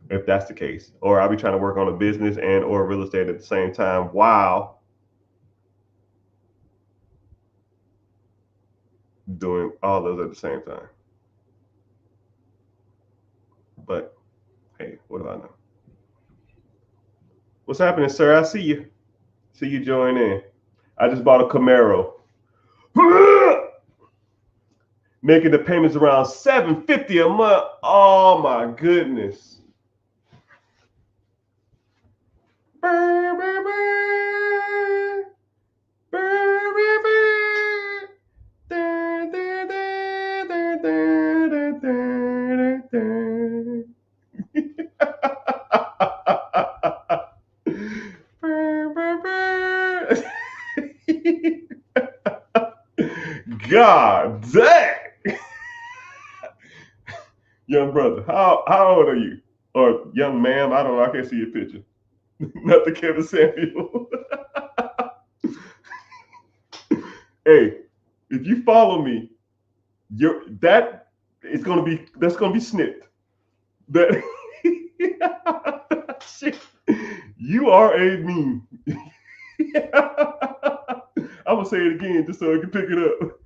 [SPEAKER 1] if that's the case. Or I'll be trying to work on a business and or real estate at the same time while doing all those at the same time. But hey, what do I know? What's happening, sir? I see you. See you join in. I just bought a Camaro. Making the payments around $750 a month. Oh my goodness. God dang. Young brother, how old are you? Or young ma'am, I don't know, I can't see your picture. Not the Kevin Samuel. Hey, if you follow me, that's gonna be snipped. That shit, you are a meme. I'm gonna say it again just so I can pick it up.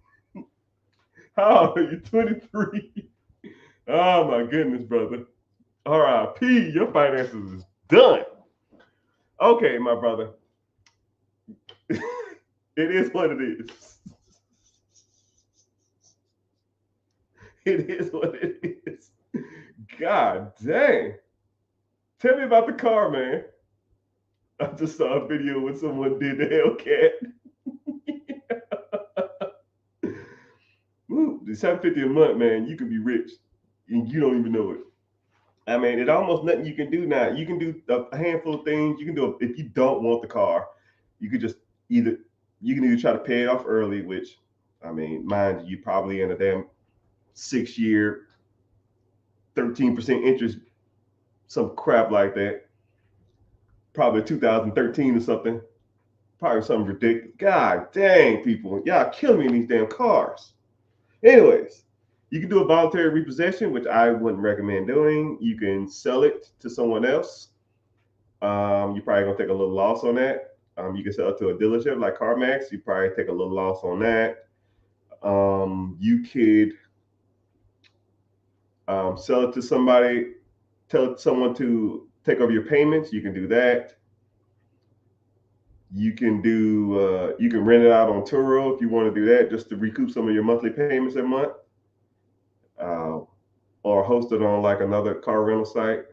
[SPEAKER 1] How old are you? 23. Oh my goodness, brother. R.I.P. Your finances is done. Okay, my brother. It is what it is. It is what it is. God dang. Tell me about the car, man. I just saw a video when someone did the Hellcat. Ooh, the $750 a month, man, you can be rich and you don't even know it. I mean, it's almost nothing you can do now. You can do a handful of things. You can do if you don't want the car, you could just either try to pay it off early, which I mean, mind you, probably in a damn 6-year, 13% interest, some crap like that. Probably 2013 or something. Probably something ridiculous. God dang, people, y'all killing me in these damn cars. Anyways, you can do a voluntary repossession, which I wouldn't recommend doing. You can sell it to someone else. You're probably gonna take a little loss on that. You can sell it to a dealership like CarMax. You probably take a little loss on that. You could sell it to somebody, tell someone to take over your payments. You can do that. You can rent it out on Turo if you want to do that, just to recoup some of your monthly payments every month. Or host it on like another car rental site.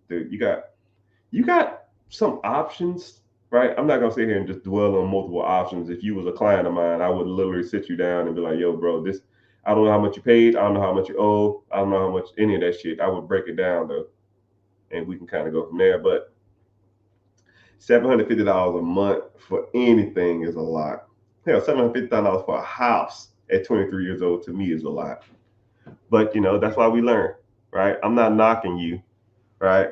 [SPEAKER 1] Dude, you got some options, right? I'm not gonna sit here and just dwell on multiple options. If you was a client of mine, I would literally sit you down and be like, yo, bro, this, I don't know how much you paid, I don't know how much you owe, I don't know how much any of that shit. I would break it down though, and we can kind of go from there. But $750 a month for anything is a lot. Hell, $750 for a house at 23 years old to me is a lot. But that's why we learn, right? I'm not knocking you, right?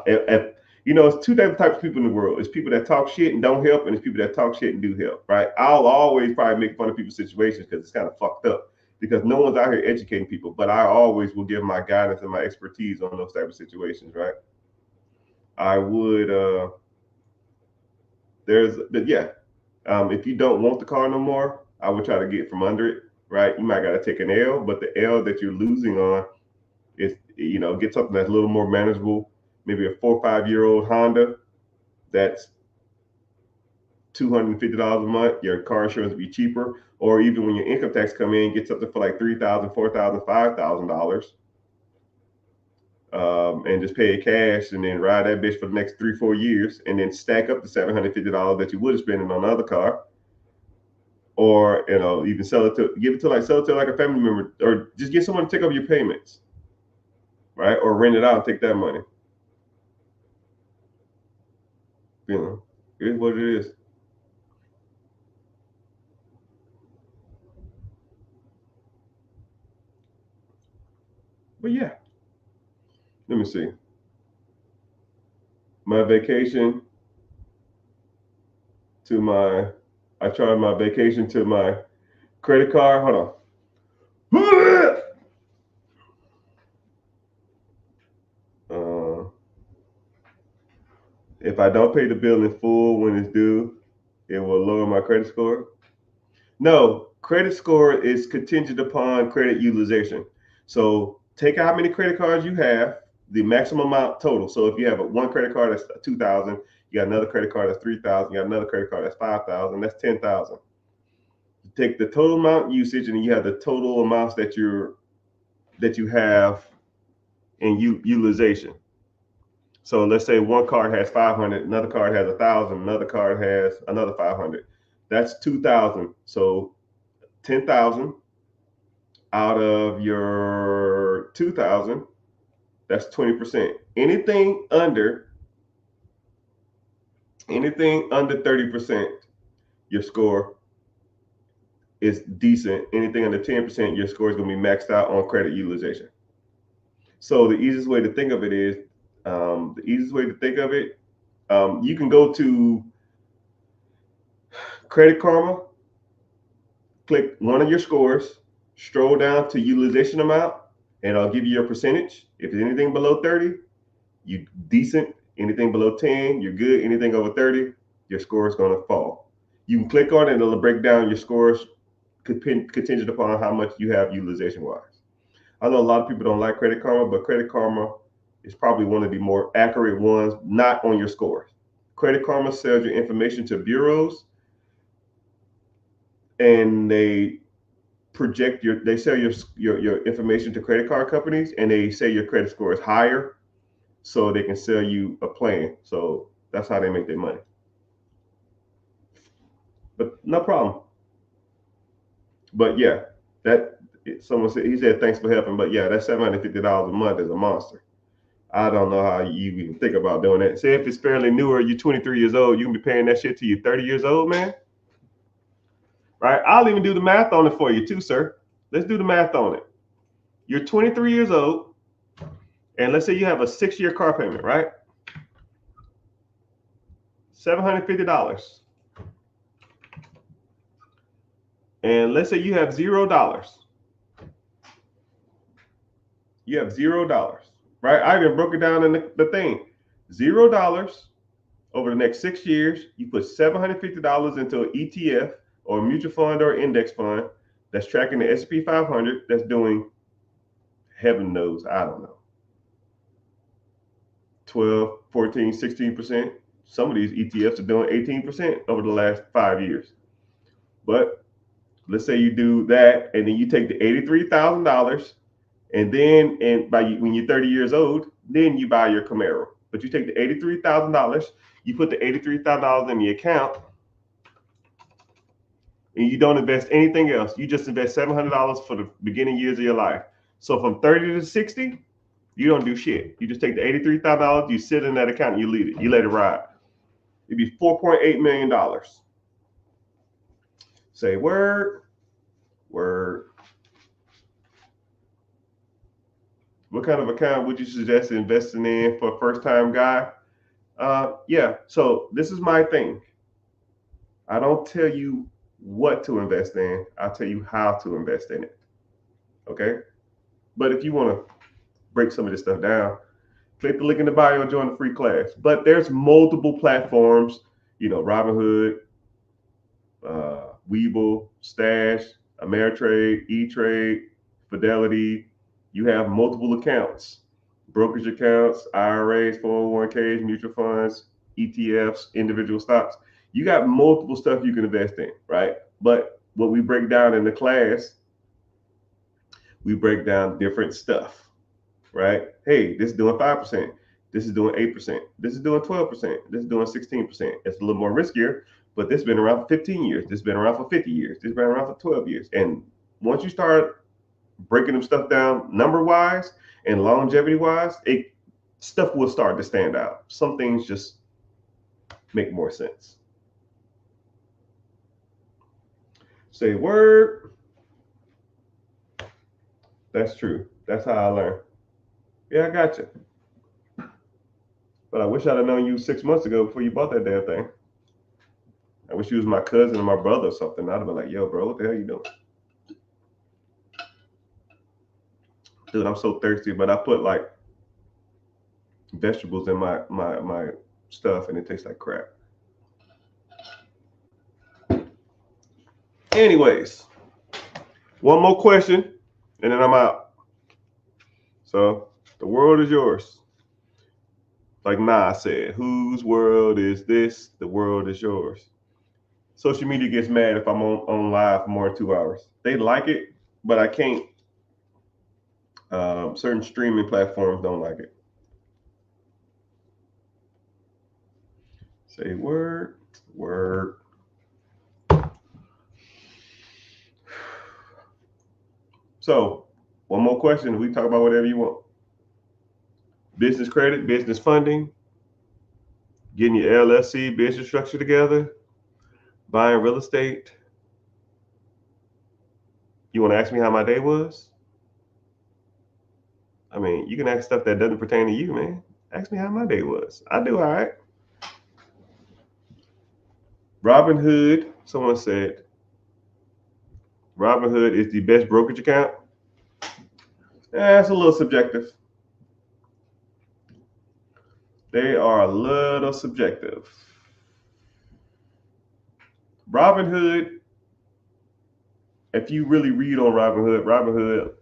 [SPEAKER 1] It's two different types of people in the world. It's people that talk shit and don't help, and it's people that talk shit and do help, right? I'll always probably make fun of people's situations because it's kind of fucked up, because no one's out here educating people, but I always will give my guidance and my expertise on those type of situations, right? I would, if you don't want the car no more, I would try to get from under it, right? You might got to take an L, but the L that you're losing on is, get something that's a little more manageable. Maybe a 4 or 5 year old Honda that's $250 a month. Your car insurance will be cheaper, or even when your income tax come in, get something for like $3,000, $4,000, $5,000, and just pay it cash, and then ride that bitch for the next 3-4 years, and then stack up the $750 that you would have spent on another car. Or even sell it to like a family member, or just get someone to take over your payments, right? Or rent it out and take that money. It is what it is. But yeah, let me see. My vacation to my, I charge my vacation to my credit card. Hold on. If I don't pay the bill in full when it's due, it will lower my credit score. No, credit score is contingent upon credit utilization. So take out how many credit cards you have, the maximum amount total. So if you have one credit card that's 2,000, you got another credit card that's 3,000, you got another credit card that's 5,000, that's 10,000. You take the total amount usage, and you have the total amounts that you have in utilization. So let's say one card has 500, another card has 1,000, another card has another 500. That's 2,000. So 10,000 out of your 2,000, that's 20%. Anything under 30%, your score is decent. Anything under 10%, your score is going to be maxed out on credit utilization. So the easiest way to think of it is, you can go to Credit Karma, click one of your scores, stroll down to utilization amount, and I'll give you your percentage. If it's anything below 30, you decent. Anything below 10, you're good. Anything over 30, your score is going to fall. You can click on it and it'll break down your scores contingent upon how much you have utilization wise. I know a lot of people don't like Credit Karma, but Credit Karma is probably one of the more accurate ones, not on your scores. Credit Karma sells your information to bureaus, and they sell your information to credit card companies, and they say your credit score is higher, so they can sell you a plan. So that's how they make their money. But no problem. But yeah, someone said, he said thanks for helping, but yeah, that $750 a month is a monster. I don't know how you even think about doing that. Say if it's fairly newer, you're 23 years old, you can be paying that shit till you're 30 years old, man. Right? I'll even do the math on it for you too, sir. Let's do the math on it. You're 23 years old, and let's say you have a 6-year car payment, right? $750. And let's say you have $0. You have $0, right? I even broke it down in the thing. $0 over the next 6 years. You put $750 into an ETF or a mutual fund or index fund that's tracking the S&P 500. That's doing, heaven knows, I don't know, 12, 14, 16%. Some of these ETFs are doing 18% over the last 5 years. But let's say you do that, and then you take the $83,000, and then when you're 30 years old, then you buy your Camaro. But you take the $83,000, you put the $83,000 in the account, and you don't invest anything else. You just invest $700 for the beginning years of your life. So from 30 to 60, you don't do shit. You just take the $83,000, you sit in that account, and you leave it. You let it ride. It'd be $4.8 million. Say word. What kind of account would you suggest investing in for a first-time guy? Yeah, so this is my thing. I don't tell you what to invest in. I'll tell you how to invest in it. Okay? But if you want to break some of this stuff down, click the link in the bio and join the free class. But there's multiple platforms, Robinhood, Webull, Stash, Ameritrade, E-Trade, Fidelity. You have multiple accounts, brokerage accounts, IRAs, 401ks, mutual funds, ETFs, individual stocks. You got multiple stuff you can invest in, right? But what we break down in the class, we break down different stuff, right? Hey, this is doing 5%. This is doing 8%. This is doing 12%. This is doing 16%. It's a little more riskier, but this has been around for 15 years. This has been around for 50 years. This has been around for 12 years. And once you start breaking them stuff down number-wise and longevity-wise, stuff will start to stand out. Some things just make more sense. Say word. That's true. That's how I learn. Yeah, I got you. But I wish I'd have known you 6 months ago before you bought that damn thing. I wish you was my cousin or my brother or something. I'd have been like, yo, bro, what the hell you doing? Dude, I'm so thirsty, but I put like vegetables in my stuff and it tastes like crap. Anyways, One more question, and then I'm out. So the world is yours. Like Nas said, whose world is this? The world is yours. Social media gets mad if I'm on live for more than 2 hours. They like it, but I can't. Certain streaming platforms don't like it. Say word, word. So, one more question. We talk about whatever you want. Business credit, business funding, getting your LLC business structure together, buying real estate. You want to ask me how my day was? I mean, you can ask stuff that doesn't pertain to you, man. Ask me how my day was. I do all right. Robinhood, someone said, Robinhood is the best brokerage account. That's a little subjective. They are a little subjective. Robinhood, if you really read on Robinhood, Robinhood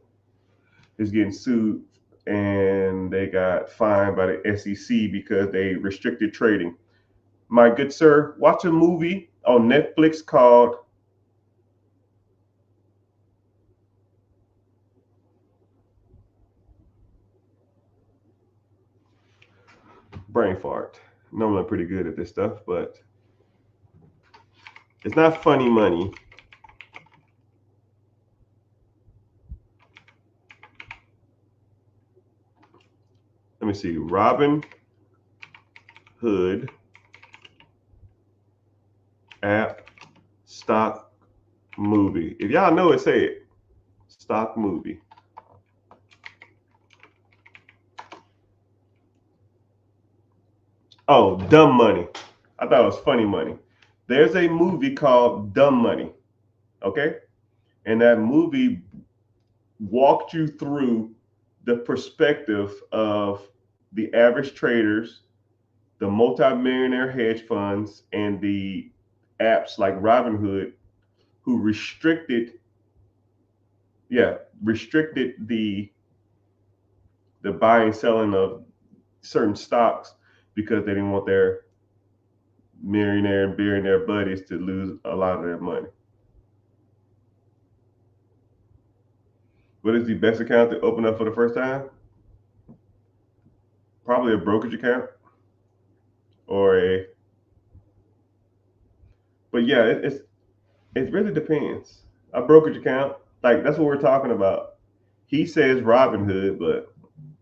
[SPEAKER 1] is getting sued and they got fined by the SEC because they restricted trading. My good sir, watch a movie on Netflix called Brain Fart. Normally I'm pretty good at this stuff, but it's not funny money. Let me see. Robin Hood app stock movie. If y'all know it, say it. Stock movie. Oh, Dumb Money. I thought it was funny money. There's a movie called Dumb Money. Okay? And that movie walked you through the perspective of the average traders, the multimillionaire hedge funds, and the apps like Robinhood who restricted the buying and selling of certain stocks because they didn't want their millionaire and billionaire buddies to lose a lot of their money. What is the best account to open up for the first time? Probably a brokerage account or a. But yeah, it really depends. A brokerage account, like that's what we're talking about. He says Robinhood, but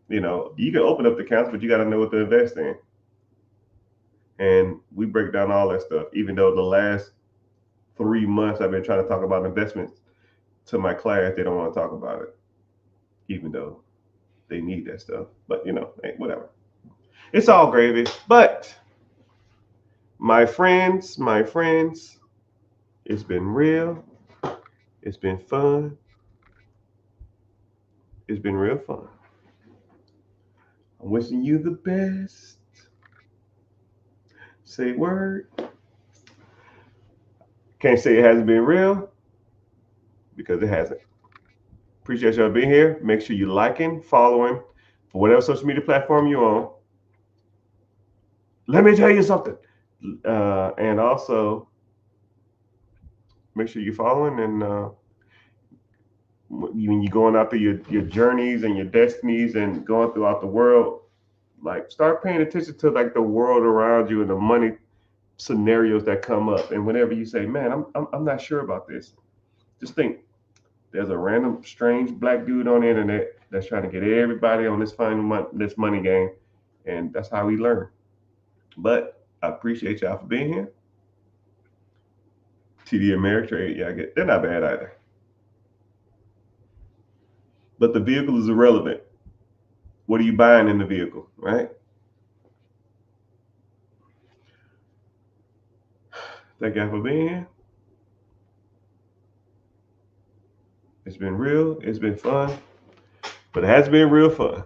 [SPEAKER 1] you can open up the accounts, but you got to know what to invest in. And we break down all that stuff. Even though the last 3 months I've been trying to talk about investments to my class, they don't want to talk about it, even though they need that stuff. But hey, whatever. It's all gravy. But my friends, it's been real. It's been fun. It's been real fun. I'm wishing you the best. Say word. Can't say it hasn't been real because it hasn't. Appreciate y'all being here. Make sure you liking, following for whatever social media platform you're on. Let me tell you something. And also make sure you're following and when you're going out through your journeys and your destinies and going throughout the world, like start paying attention to like the world around you and the money scenarios that come up. And whenever you say, "Man, I'm not sure about this," just think there's a random strange black dude on the internet that's trying to get everybody on this money game, and that's how we learn. But I appreciate y'all for being here. TD Ameritrade, yeah, they're not bad either. But the vehicle is irrelevant. What are you buying in the vehicle, right? Thank y'all for being here. It's been real. It's been fun. But it has been real fun.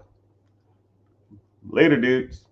[SPEAKER 1] Later, dudes.